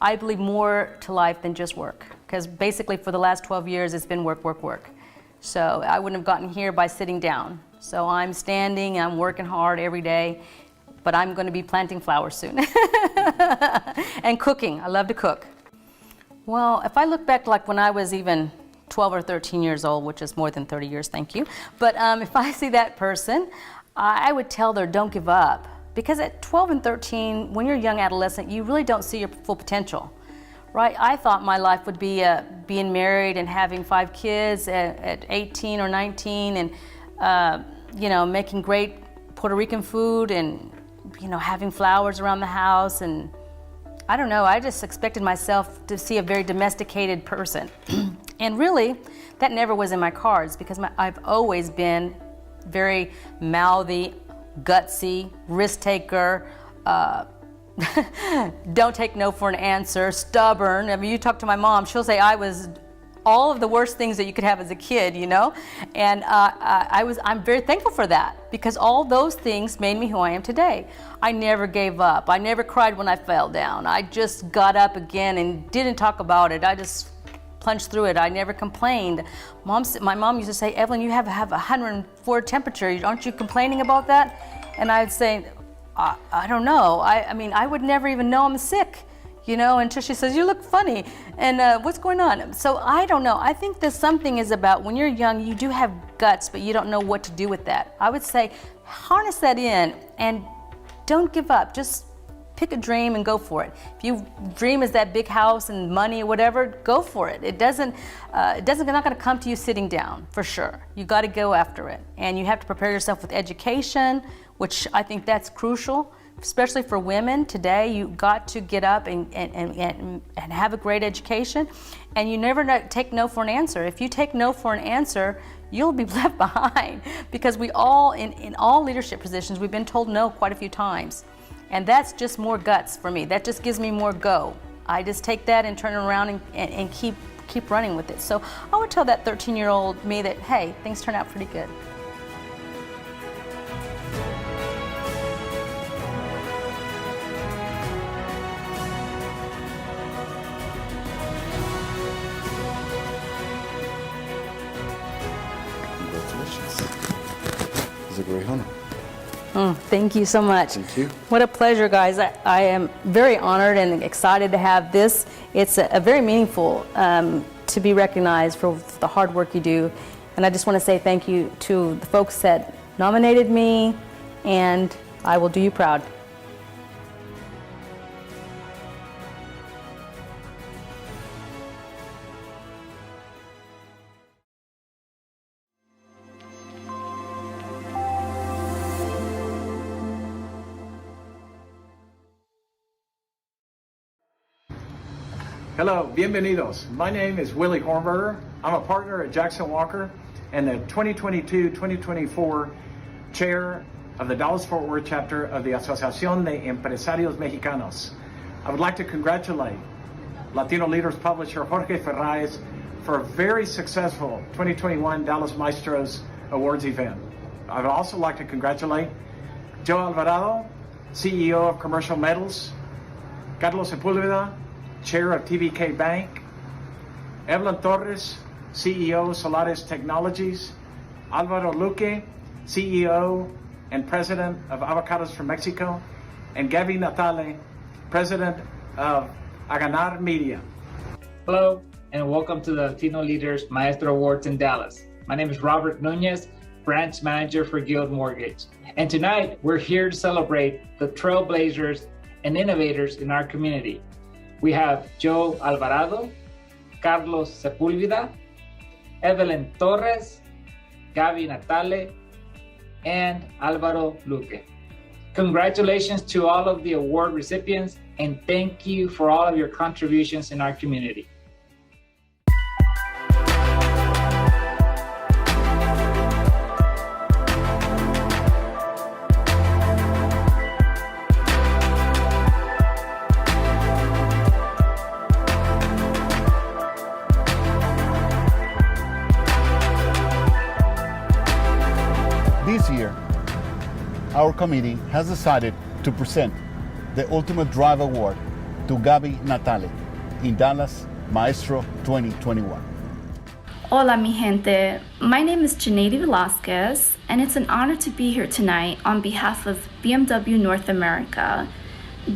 I believe more to life than just work, because basically for the last 12 years it's been work, work, work. So I wouldn't have gotten here by sitting down. So I'm standing, I'm working hard every day, but I'm going to be planting flowers soon. And cooking. I love to cook. Well, if I look back like when I was even 12 or 13 years old, which is more than 30 years, thank you. But if I see that person, I would tell her, don't give up. Because at 12 and 13, when you're a young adolescent, you really don't see your full potential, right? I thought my life would be being married and having 5 kids at 18 or 19 and, making great Puerto Rican food and, having flowers around the house. And I don't know, I just expected myself to see a very domesticated person. And really, that never was in my cards because I've always been very mouthy, gutsy, risk taker, don't take no for an answer, stubborn. I mean, you talk to my mom, she'll say I was all of the worst things that you could have as a kid, And I'm very thankful for that because all those things made me who I am today. I never gave up. I never cried when I fell down. I just got up again and didn't talk about it. I just plunged through it. I never complained. My mom used to say, Evelyn, you have 104 temperature. Aren't you complaining about that? And I'd say, I don't know. I would never even know I'm sick, until she says, you look funny. And what's going on? So I don't know. I think there's something is about when you're young, you do have guts, but you don't know what to do with that. I would say harness that in and don't give up. Just pick a dream and go for it. If you dream is that big house and money or whatever, go for it. It's not going to come to you sitting down, for sure. You got to go after it. And you have to prepare yourself with education, which I think that's crucial, especially for women today. You got to get up and have a great education. And you never take no for an answer. If you take no for an answer, you'll be left behind because we all, in all leadership positions, we've been told no quite a few times. And that's just more guts for me. That just gives me more go. I just take that and turn it around and keep running with it. So I would tell that 13-year-old me that, hey, things turn out pretty good. Congratulations. It's a great honor. Thank you so much. Thank you. What a pleasure, guys. I am very honored and excited to have this. It's a very meaningful to be recognized for the hard work you do. And I just want to say thank you to the folks that nominated me, and I will do you proud. Hello, bienvenidos. My name is Willie Hornberger. I'm a partner at Jackson Walker and the 2022-2024 chair of the Dallas-Fort Worth chapter of the Asociación de Empresarios Mexicanos. I would like to congratulate Latino Leaders publisher Jorge Ferraez for a very successful 2021 Dallas Maestros Awards event. I would also like to congratulate Joe Alvarado, CEO of Commercial Metals, Carlos Sepulveda, Chair of TVK Bank, Evelyn Torres, CEO Solaris Technologies, Alvaro Luque, CEO and President of Avocados from Mexico, and Gaby Natale, President of Aganar Media. Hello, and welcome to the Latino Leaders Maestro Awards in Dallas. My name is Robert Nunez, Branch Manager for Guild Mortgage. And tonight, we're here to celebrate the trailblazers and innovators in our community. We have Joe Alvarado, Carlos Sepulveda, Evelyn Torres, Gaby Natale, and Alvaro Luque. Congratulations to all of the award recipients, and thank you for all of your contributions in our community. This year, our committee has decided to present the Ultimate Drive Award to Gaby Natale in Dallas Maestro 2021. Hola, mi gente. My name is Janady Velasquez, and it's an honor to be here tonight on behalf of BMW North America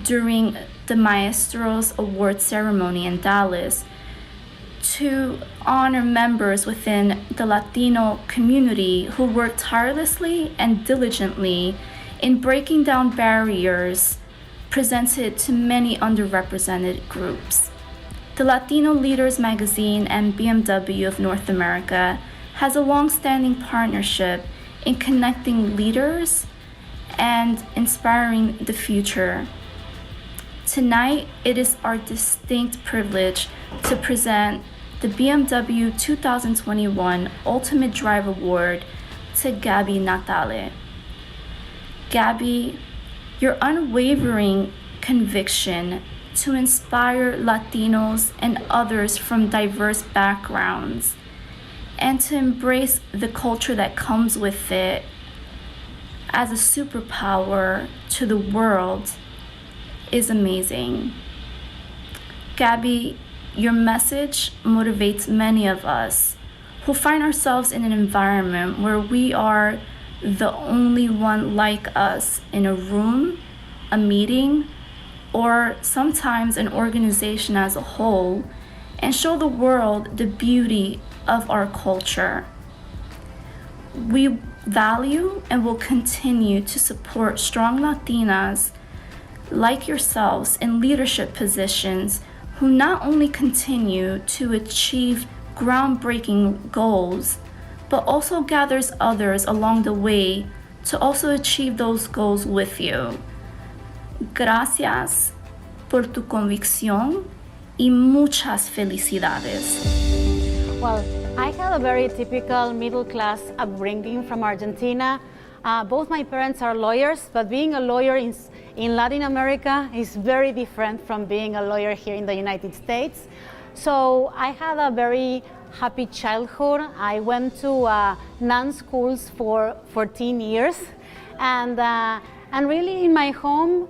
during the Maestros Award ceremony in Dallas to honor members within the Latino community who work tirelessly and diligently in breaking down barriers presented to many underrepresented groups. The Latino Leaders magazine and BMW of North America has a long-standing partnership in connecting leaders and inspiring the future. Tonight, it is our distinct privilege to present the BMW 2021 Ultimate Drive Award to Gabby Natale. Gabby, your unwavering conviction to inspire Latinos and others from diverse backgrounds and to embrace the culture that comes with it as a superpower to the world is amazing. Gabby, your message motivates many of us who find ourselves in an environment where we are the only one like us in a room, a meeting, or sometimes an organization as a whole, and show the world the beauty of our culture. We value and will continue to support strong Latinas like yourselves in leadership positions who not only continue to achieve groundbreaking goals, but also gathers others along the way to also achieve those goals with you. Gracias por tu convicción y muchas felicidades. Well, I had a very typical middle-class upbringing from Argentina. Both my parents are lawyers, but being a lawyer in Latin America is very different from being a lawyer here in the United States. So I had a very happy childhood. I went to non-schools for 14 years, and really in my home,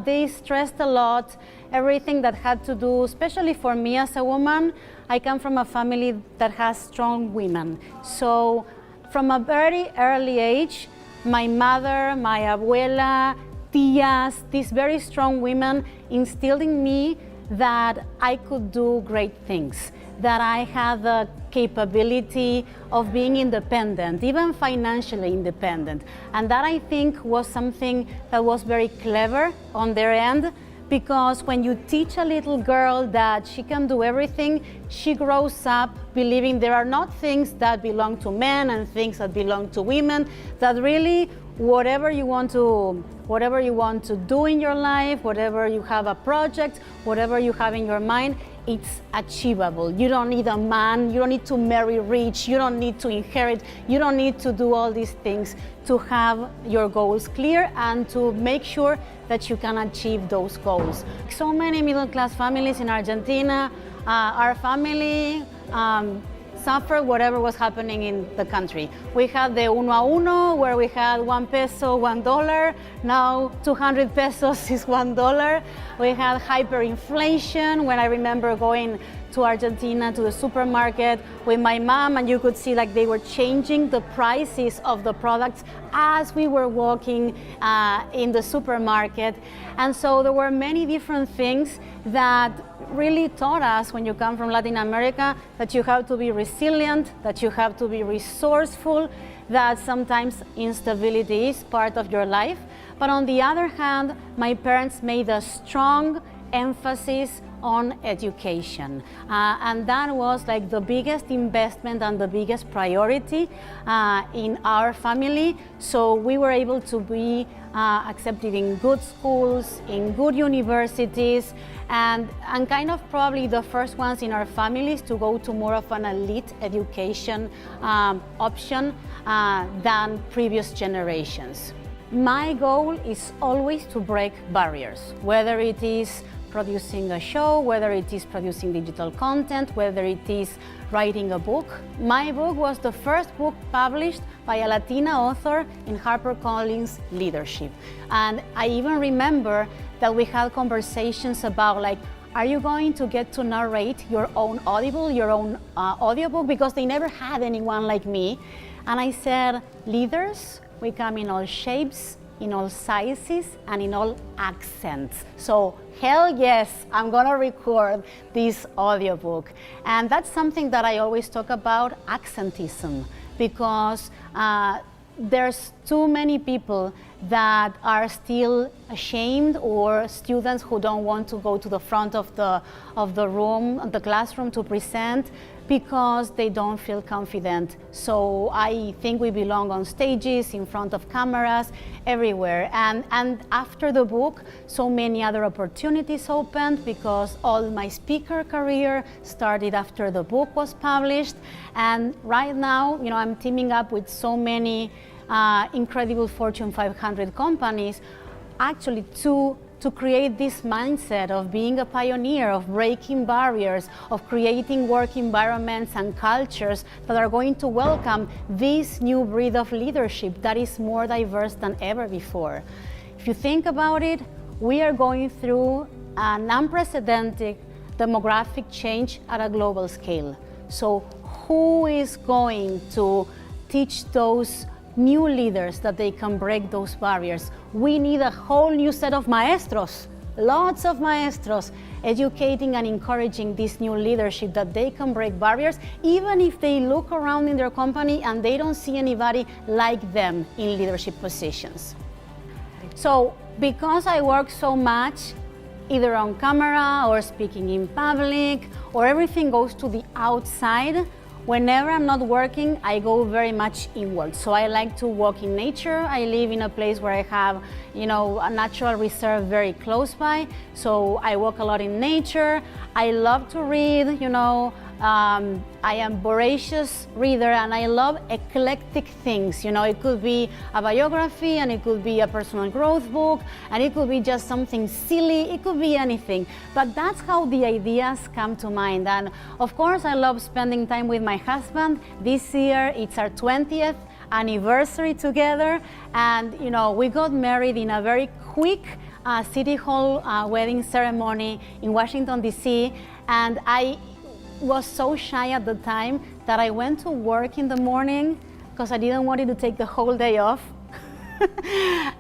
they stressed a lot everything that had to do, especially for me as a woman. I come from a family that has strong women. So from a very early age, my mother, my abuela, tias, these very strong women instilled in me that I could do great things, that I had the capability of being independent, even financially independent. And that I think was something that was very clever on their end, because when you teach a little girl that she can do everything, she grows up believing there are not things that belong to men and things that belong to women, that really whatever you want to do in your life, whatever you have a project, whatever you have in your mind, it's achievable. You don't need a man, you don't need to marry rich, you don't need to inherit, you don't need to do all these things to have your goals clear and to make sure that you can achieve those goals. So many middle-class families in Argentina, our family suffered whatever was happening in the country. We had the uno a uno, where we had 1 peso, $1. Now 200 pesos is $1. We had hyperinflation. When I remember going to Argentina to the supermarket with my mom, and you could see like they were changing the prices of the products as we were walking in the supermarket. And so there were many different things that really taught us, when you come from Latin America, that you have to be resilient, that you have to be resourceful, that sometimes instability is part of your life. But on the other hand, my parents made a strong emphasis on education. And that was like the biggest investment and the biggest priority in our family. So we were able to be accepted in good schools, in good universities, and kind of probably the first ones in our families to go to more of an elite education option than previous generations. My goal is always to break barriers, whether it is producing a show, whether it is producing digital content, whether it is writing a book. My book was the first book published by a Latina author in HarperCollins Leadership. And I even remember that we had conversations about like, are you going to get to narrate your own Audible, your own audiobook? Because they never had anyone like me. And I said, leaders, we come in all shapes, in all sizes, and in all accents. So hell yes, I'm gonna record this audiobook. And that's something that I always talk about, accentism, because there's too many people that are still ashamed, or students who don't want to go to the front of the room, the classroom, to present because they don't feel confident. So I think we belong on stages, in front of cameras, everywhere. And after the book, so many other opportunities opened, because all my speaker career started after the book was published. And right now, you know, I'm teaming up with so many incredible Fortune 500 companies, actually to create this mindset of being a pioneer, of breaking barriers, of creating work environments and cultures that are going to welcome this new breed of leadership that is more diverse than ever before. If you think about it, we are going through an unprecedented demographic change at a global scale. So who is going to teach those new leaders that they can break those barriers? We need a whole new set of maestros, lots of maestros, educating and encouraging this new leadership that they can break barriers, even if they look around in their company and they don't see anybody like them in leadership positions. So because I work so much, either on camera or speaking in public, or everything goes to the outside, whenever I'm not working, I go very much inward. So I like to walk in nature. I live in a place where I have, you know, a natural reserve very close by. So I walk a lot in nature. I love to read, you know. I am a voracious reader, and I love eclectic things. You know, it could be a biography, and it could be a personal growth book, and it could be just something silly. It could be anything. But that's how the ideas come to mind. And of course, I love spending time with my husband. This year, it's our 20th anniversary together. And, you know, we got married in a very quick City Hall wedding ceremony in Washington, D.C. And I was so shy at the time that I went to work in the morning because I didn't want to take the whole day off.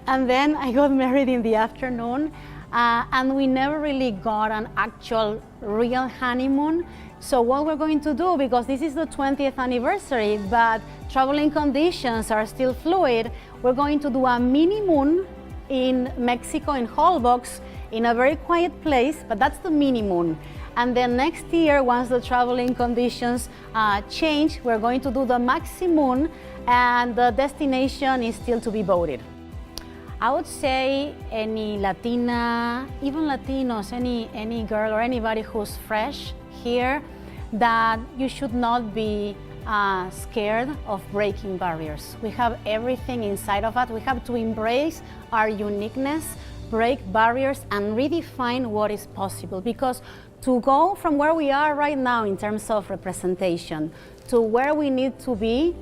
And then I got married in the afternoon, and we never really got an actual real honeymoon. So what we're going to do, because this is the 20th anniversary, but traveling conditions are still fluid, we're going to do a mini moon in Mexico, in Holbox, in a very quiet place, but that's the mini moon. And then next year, once the traveling conditions change, we're going to do the maxi moon, and the destination is still to be voted. I would say any Latina, even Latinos, any girl or anybody who's fresh here, that you should not be scared of breaking barriers. We have everything inside of us. We have to embrace our uniqueness, break barriers, and redefine what is possible. Because to go from where we are right now in terms of representation to where we need to be,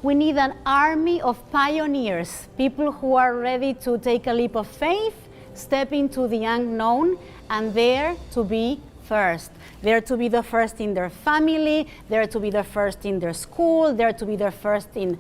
we need an army of pioneers, people who are ready to take a leap of faith, step into the unknown, and dare to be first. Dare to be the first in their family, dare to be the first in their school, dare to be the first in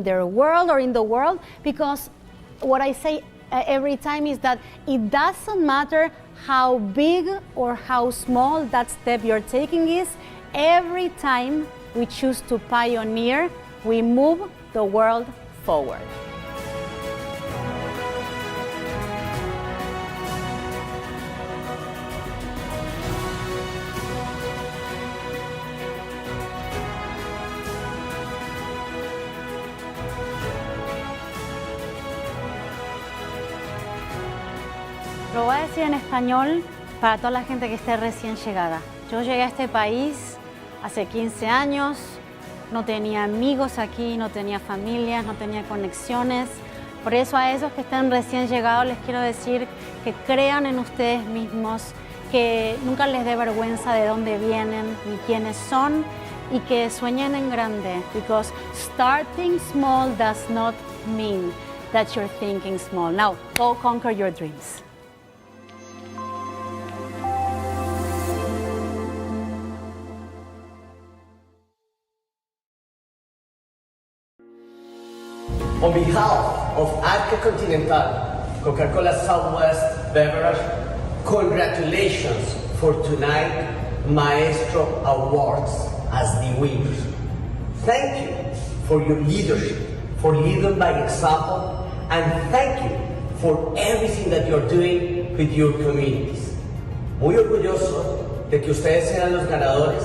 their world or in the world. Because what I say every time is that it doesn't matter how big or how small that step you're taking is. Every time we choose to pioneer, we move the world forward. Lo voy a decir en español para toda la gente que esté recién llegada. Yo llegué a este país hace 15 años, no tenía amigos aquí, no tenía familias, no tenía conexiones. Por eso a esos que estén recién llegados les quiero decir que crean en ustedes mismos, que nunca les dé vergüenza de dónde vienen ni quiénes son, y que sueñen en grande. Because starting small does not mean that you're thinking small. Now, go conquer your dreams. On behalf of Arca Continental, Coca-Cola Southwest Beverage, congratulations for tonight Maestro Awards as the winners. Thank you for your leadership, for leading by example, and thank you for everything that you're doing with your communities. Muy orgulloso de que ustedes sean los ganadores.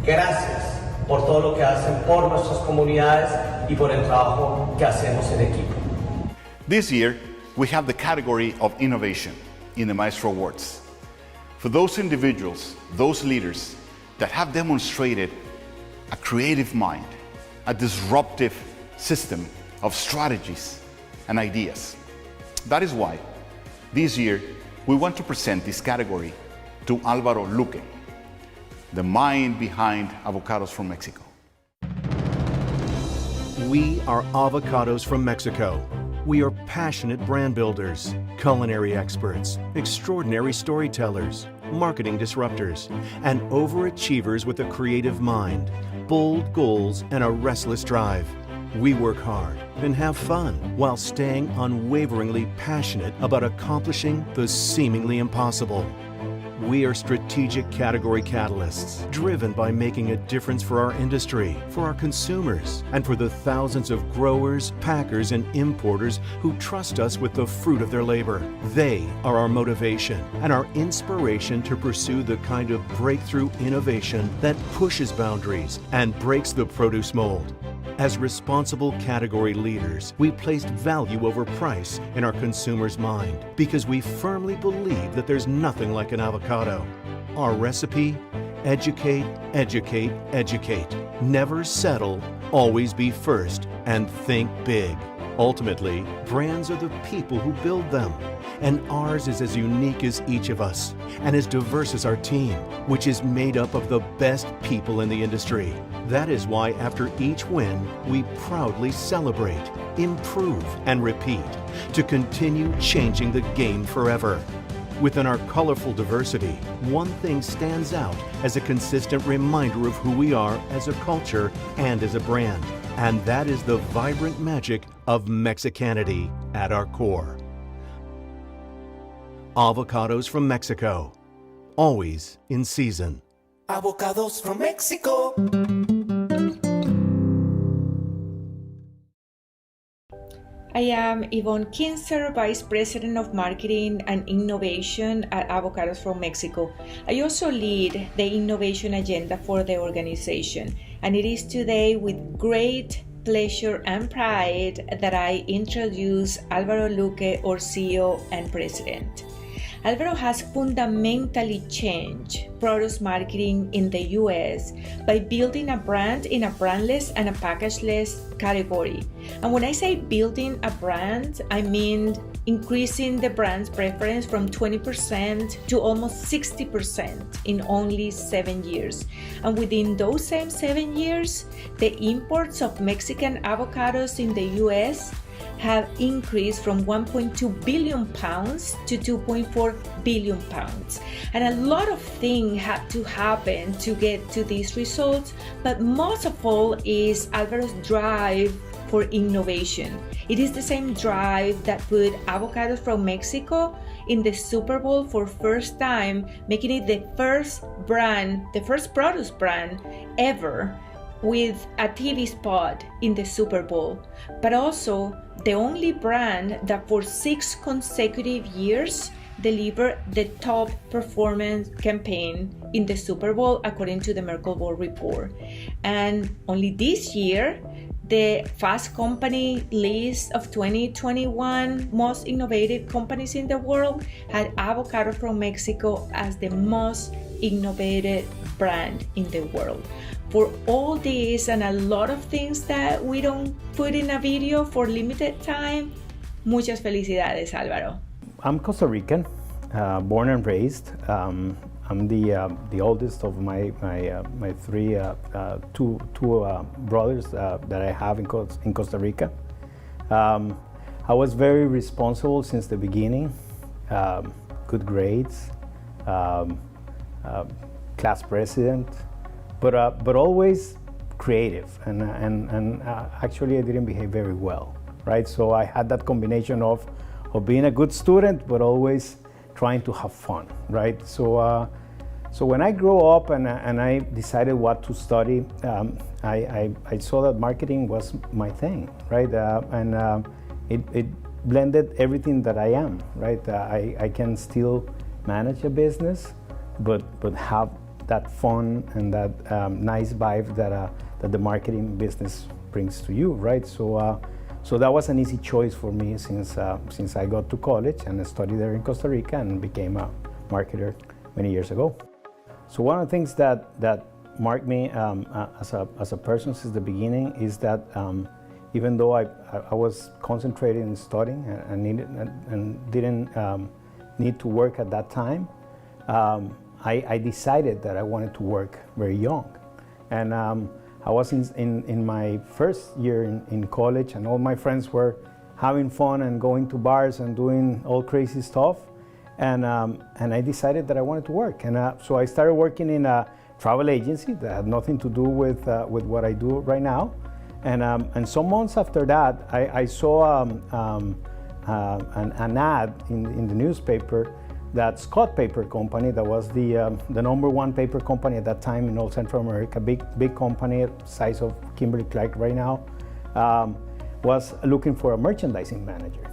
Gracias por todo lo que hacen por nuestras comunidades y por el trabajo que hacemos en equipo. This year, we have the category of innovation in the Maestro Awards. For those individuals, those leaders that have demonstrated a creative mind, a disruptive system of strategies and ideas. That is why this year we want to present this category to Álvaro Luque, the mind behind avocados from Mexico. We are avocados from Mexico. We are passionate brand builders, culinary experts, extraordinary storytellers, marketing disruptors, and overachievers with a creative mind, bold goals, and a restless drive. We work hard and have fun while staying unwaveringly passionate about accomplishing the seemingly impossible. We are strategic category catalysts, driven by making a difference for our industry, for our consumers, and for the thousands of growers, packers, and importers who trust us with the fruit of their labor. They are our motivation and our inspiration to pursue the kind of breakthrough innovation that pushes boundaries and breaks the produce mold. As responsible category leaders, we placed value over price in our consumers' mind because we firmly believe that there's nothing like an avocado. Our recipe: educate, educate, educate. Never settle, always be first, and think big. Ultimately, brands are the people who build them, and ours is as unique as each of us and as diverse as our team, which is made up of the best people in the industry. That is why after each win, we proudly celebrate, improve, and repeat to continue changing the game forever. Within our colorful diversity, one thing stands out as a consistent reminder of who we are as a culture and as a brand, and that is the vibrant magic of Mexicanity at our core. Avocados from Mexico, always in season. Avocados from Mexico. I am Yvonne Kinzer, Vice President of Marketing and Innovation at Avocados from Mexico. I also lead the innovation agenda for the organization, and it is today with great pleasure and pride that I introduce Álvaro Luque, our CEO and President. Álvaro has fundamentally changed produce marketing in the US by building a brand in a brandless and a packageless category. And when I say building a brand, I mean increasing the brand's preference from 20% to almost 60% in only 7 years. And within those same 7 years, the imports of Mexican avocados in the US have increased from 1.2 billion pounds to 2.4 billion pounds. And a lot of things had to happen to get to these results, but most of all is Álvaro's drive for innovation. It is the same drive that put avocados from Mexico in the Super Bowl for first time, making it the first brand, the first produce brand ever with a TV spot in the Super Bowl, but also the only brand that for 6 consecutive years delivered the top performance campaign in the Super Bowl according to the Merkle Board report. And only this year, the Fast Company list of 2021 most innovative companies in the world had avocado from Mexico as the most innovative brand in the world. For all this and a lot of things that we don't put in a video for limited time, muchas felicidades, Álvaro. I'm Costa Rican, born and raised. I'm the oldest of my two brothers that I have in Costa Rica. I was very responsible since the beginning. Good grades, class president, but always creative. And actually, I didn't behave very well, right? So I had that combination of being a good student, but always trying to have fun, right? So So when I grew up and I decided what to study, I saw that marketing was my thing, right? It blended everything that I am, right? I can still manage a business, but have that fun and that nice vibe that the marketing business brings to you, right? So that was an easy choice for me since I got to college and studied there in Costa Rica and became a marketer many years ago. So one of the things that marked me as a person since the beginning is that even though I was concentrated in studying and didn't need to work at that time, I decided that I wanted to work very young. And I was in my first year in college, and all my friends were having fun and going to bars and doing all crazy stuff. And I decided that I wanted to work. And so I started working in a travel agency that had nothing to do with what I do right now. And some months after that, I saw an ad in the newspaper that Scott Paper Company, that was the #1 paper company at that time in all Central America, big company, size of Kimberly-Clark right now, was looking for a merchandising manager.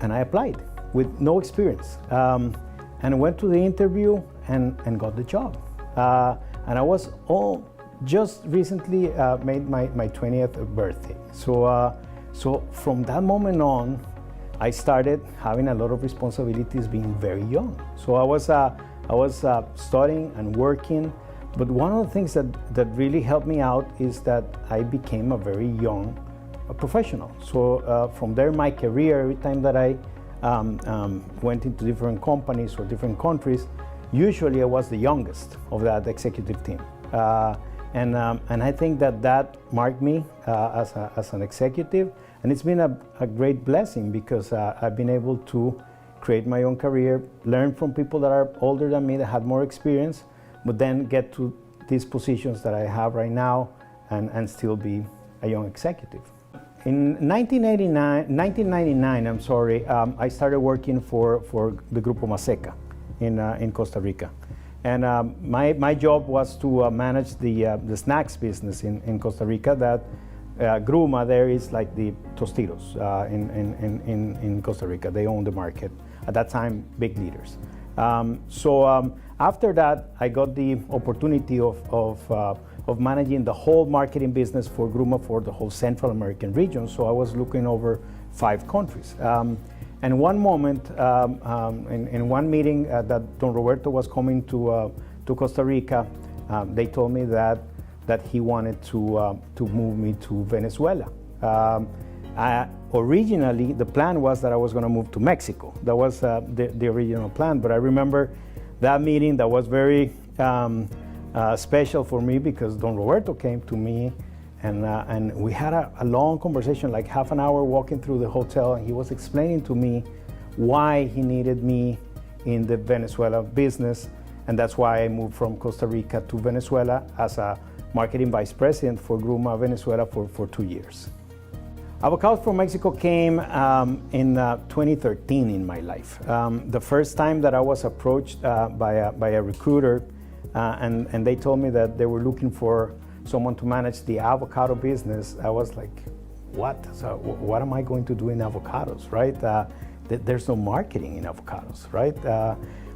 And I applied with no experience. And I went to the interview and got the job. And I was just recently made my 20th birthday. So from that moment on, I started having a lot of responsibilities being very young. So I was studying and working, but one of the things that really helped me out is that I became a very young professional. So from there, my career, every time that I went into different companies or different countries, usually I was the youngest of that executive team. And I think that marked me as an executive. And it's been a great blessing because I've been able to create my own career, learn from people that are older than me, that had more experience, but then get to these positions that I have right now and still be a young executive. In 1999, I started working for the Grupo Maseca in Costa Rica. And my job was to manage the snacks business in Costa Rica. That Gruma there is like the Tostitos in Costa Rica. They own the market. At that time, big leaders. After that, I got the opportunity of managing the whole marketing business for Gruma for the whole Central American region. So I was looking over 5 countries. And one moment, in one meeting that Don Roberto was coming to Costa Rica, they told me that he wanted to move me to Venezuela. Originally, the plan was that I was going to move to Mexico. That was the original plan. But I remember that meeting that was very special for me because Don Roberto came to me and we had a long conversation, like half an hour walking through the hotel, and he was explaining to me why he needed me in the Venezuela business, and that's why I moved from Costa Rica to Venezuela as a marketing vice president for Gruma Venezuela for 2 years. Avocados from Mexico came in 2013 in my life. The first time that I was approached by a recruiter and they told me that they were looking for someone to manage the avocado business, I was like, what? So what am I going to do in avocados, right? There's no marketing in avocados, right?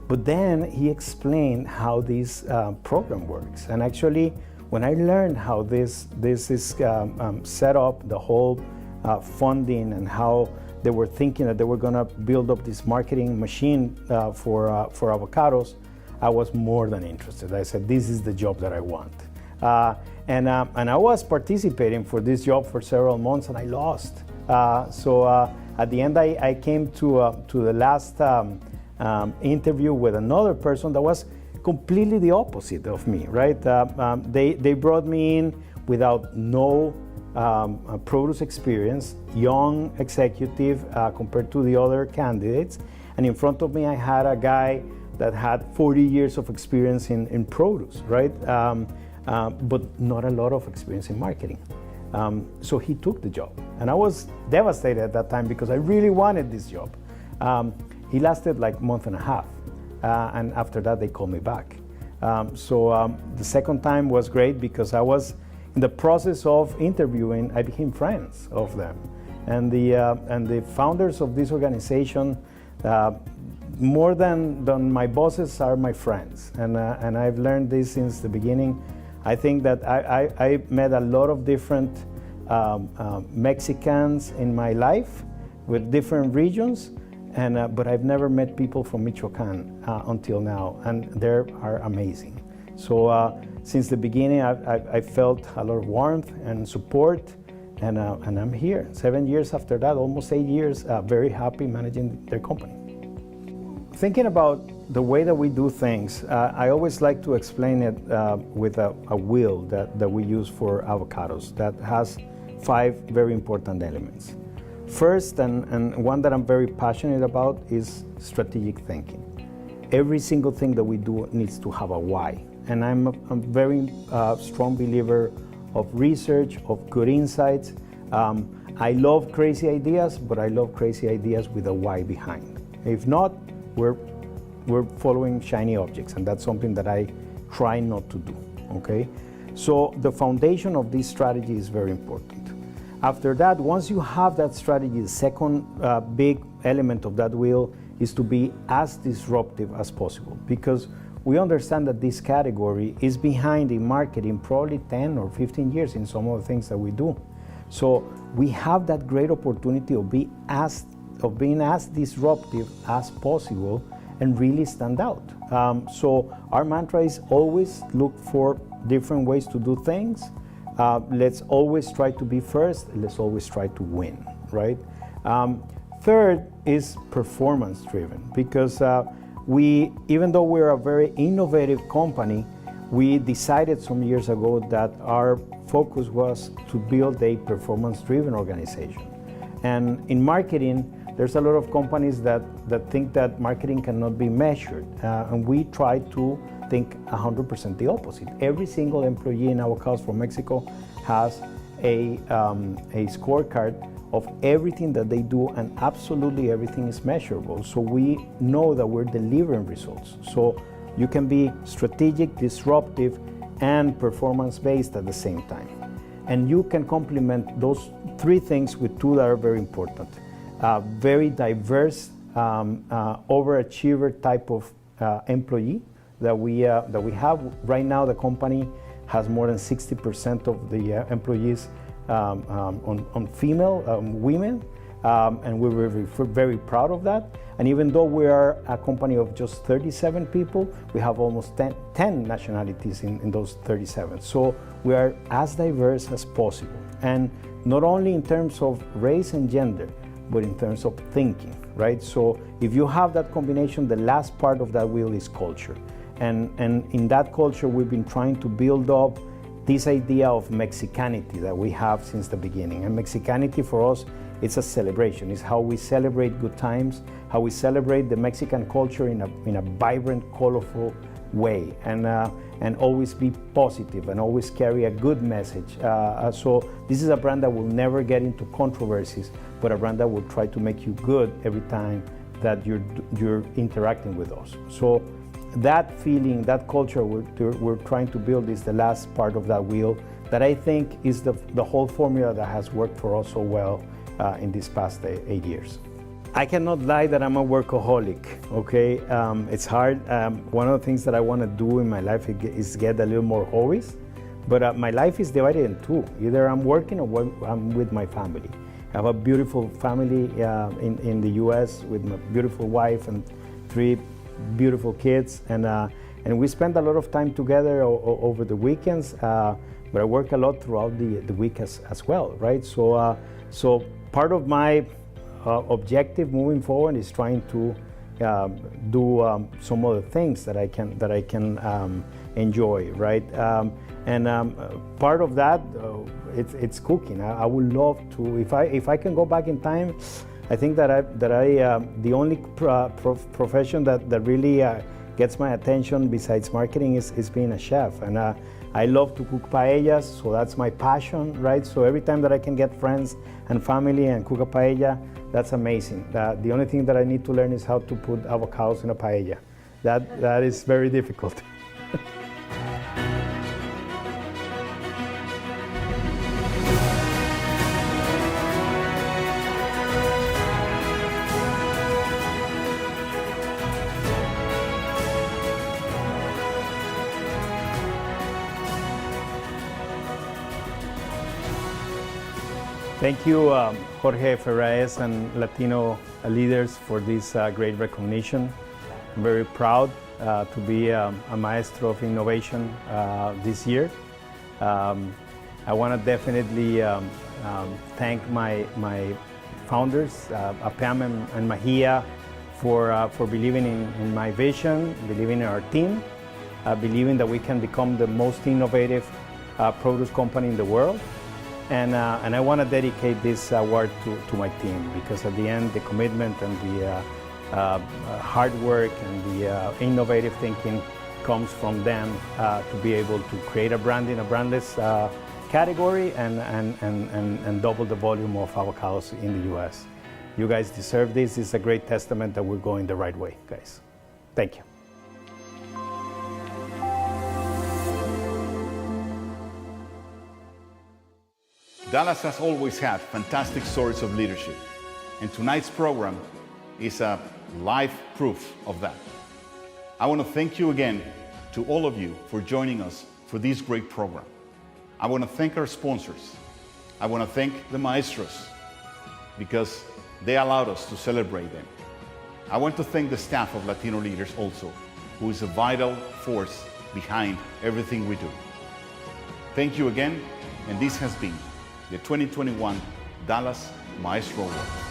But then he explained how this program works. And actually, when I learned how this is set up, the whole funding and how they were thinking that they were gonna build up this marketing machine for avocados, I was more than interested. I said, this is the job that I want. And I was participating for this job for several months and I lost. So at the end, I came to the last interview with another person that was completely the opposite of me, right? They brought me in without no produce experience, young executive compared to the other candidates. And in front of me, I had a guy that had 40 years of experience in produce, right? But not a lot of experience in marketing. So he took the job. And I was devastated at that time because I really wanted this job. He lasted like a month and a half. and after that they called me back. The second time was great because I was in the process of interviewing. I became friends of them, and the founders of this organization, more than my bosses, are my friends, and I've learned this since the beginning. I think that I met a lot of different Mexicans in my life with different regions, but I've never met people from Michoacan until now, and they are amazing. So since the beginning, I felt a lot of warmth and support, and I'm here. 7 years after that, almost 8 years, very happy managing their company. Thinking about the way that we do things, I always like to explain it with a wheel that we use for avocados that has 5 very important elements. First, and one that I'm very passionate about, is strategic thinking. Every single thing that we do needs to have a why. And I'm a very strong believer of research, of good insights. I love crazy ideas, but I love crazy ideas with a why behind. If not, we're following shiny objects, and that's something that I try not to do, okay? So the foundation of this strategy is very important. After that, once you have that strategy, the second big element of that wheel is to be as disruptive as possible, because we understand that this category is behind in marketing probably 10 or 15 years in some of the things that we do. So we have that great opportunity of being as disruptive as possible and really stand out. So our mantra is always look for different ways to do things. Let's always try to be first. Let's always try to win, right? Third is performance driven, because even though we're a very innovative company, we decided some years ago that our focus was to build a performance driven organization. And in marketing, there's a lot of companies that think that marketing cannot be measured, and we try to think 100% the opposite. Every single employee in Avocados from Mexico has a scorecard of everything that they do, and absolutely everything is measurable. So we know that we're delivering results. So you can be strategic, disruptive, and performance-based at the same time. And you can complement those 3 things with 2 that are very important. Very diverse, overachiever type of employee that we have. Right now, the company has more than 60% of the employees on female women, and we're very proud of that. And even though we are a company of just 37 people, we have almost 10 nationalities in those 37. So we are as diverse as possible, and not only in terms of race and gender, but in terms of thinking, right? So if you have that combination, the last part of that wheel is culture. And in that culture, we've been trying to build up this idea of Mexicanity that we have since the beginning. And Mexicanity for us, it's a celebration. It's how we celebrate good times, how we celebrate the Mexican culture in a vibrant, colorful way, and always be positive and always carry a good message. So this is a brand that will never get into controversies, but a brand that will try to make you good every time that you're interacting with us. So that feeling, that culture we're trying to build is the last part of that wheel that I think is the whole formula that has worked for us so well in these past 8 years. I cannot lie that I'm a workaholic, okay? It's hard. One of the things that I want to do in my life is get a little more hobbies, but my life is divided in 2. Either I'm working or I'm with my family. I have a beautiful family in the US with my beautiful wife and 3 beautiful kids, and we spend a lot of time together over the weekends, but I work a lot throughout the week as well, right? So part of my objective moving forward is trying to do some other things that I can enjoy, right? Part of that, it's cooking. I would love to, if I can go back in time, I think that the only profession that really gets my attention besides marketing is being a chef. And I love to cook paellas, so that's my passion, right? So every time that I can get friends and family and cook a paella, that's amazing. The only thing that I need to learn is how to put avocados in a paella. that is very difficult. Thank you, Jorge Ferraez and Latino leaders for this great recognition. I'm very proud to be a Maestro of Innovation this year. I want to definitely thank my founders, Pam and Mahia, for believing in my vision, believing in our team, believing that we can become the most innovative produce company in the world. And I want to dedicate this award to my team, because at the end, the commitment and the hard work and the innovative thinking comes from them to be able to create a brand in a brandless category and double the volume of avocados in the US. You guys deserve this. It's a great testament that we're going the right way, guys. Thank you. Dallas has always had fantastic stories of leadership, and tonight's program is a live proof of that. I want to thank you again to all of you for joining us for this great program. I want to thank our sponsors. I want to thank the Maestros, because they allowed us to celebrate them. I want to thank the staff of Latino Leaders also, who is a vital force behind everything we do. Thank you again, and this has been the 2021 Dallas Maestro Award.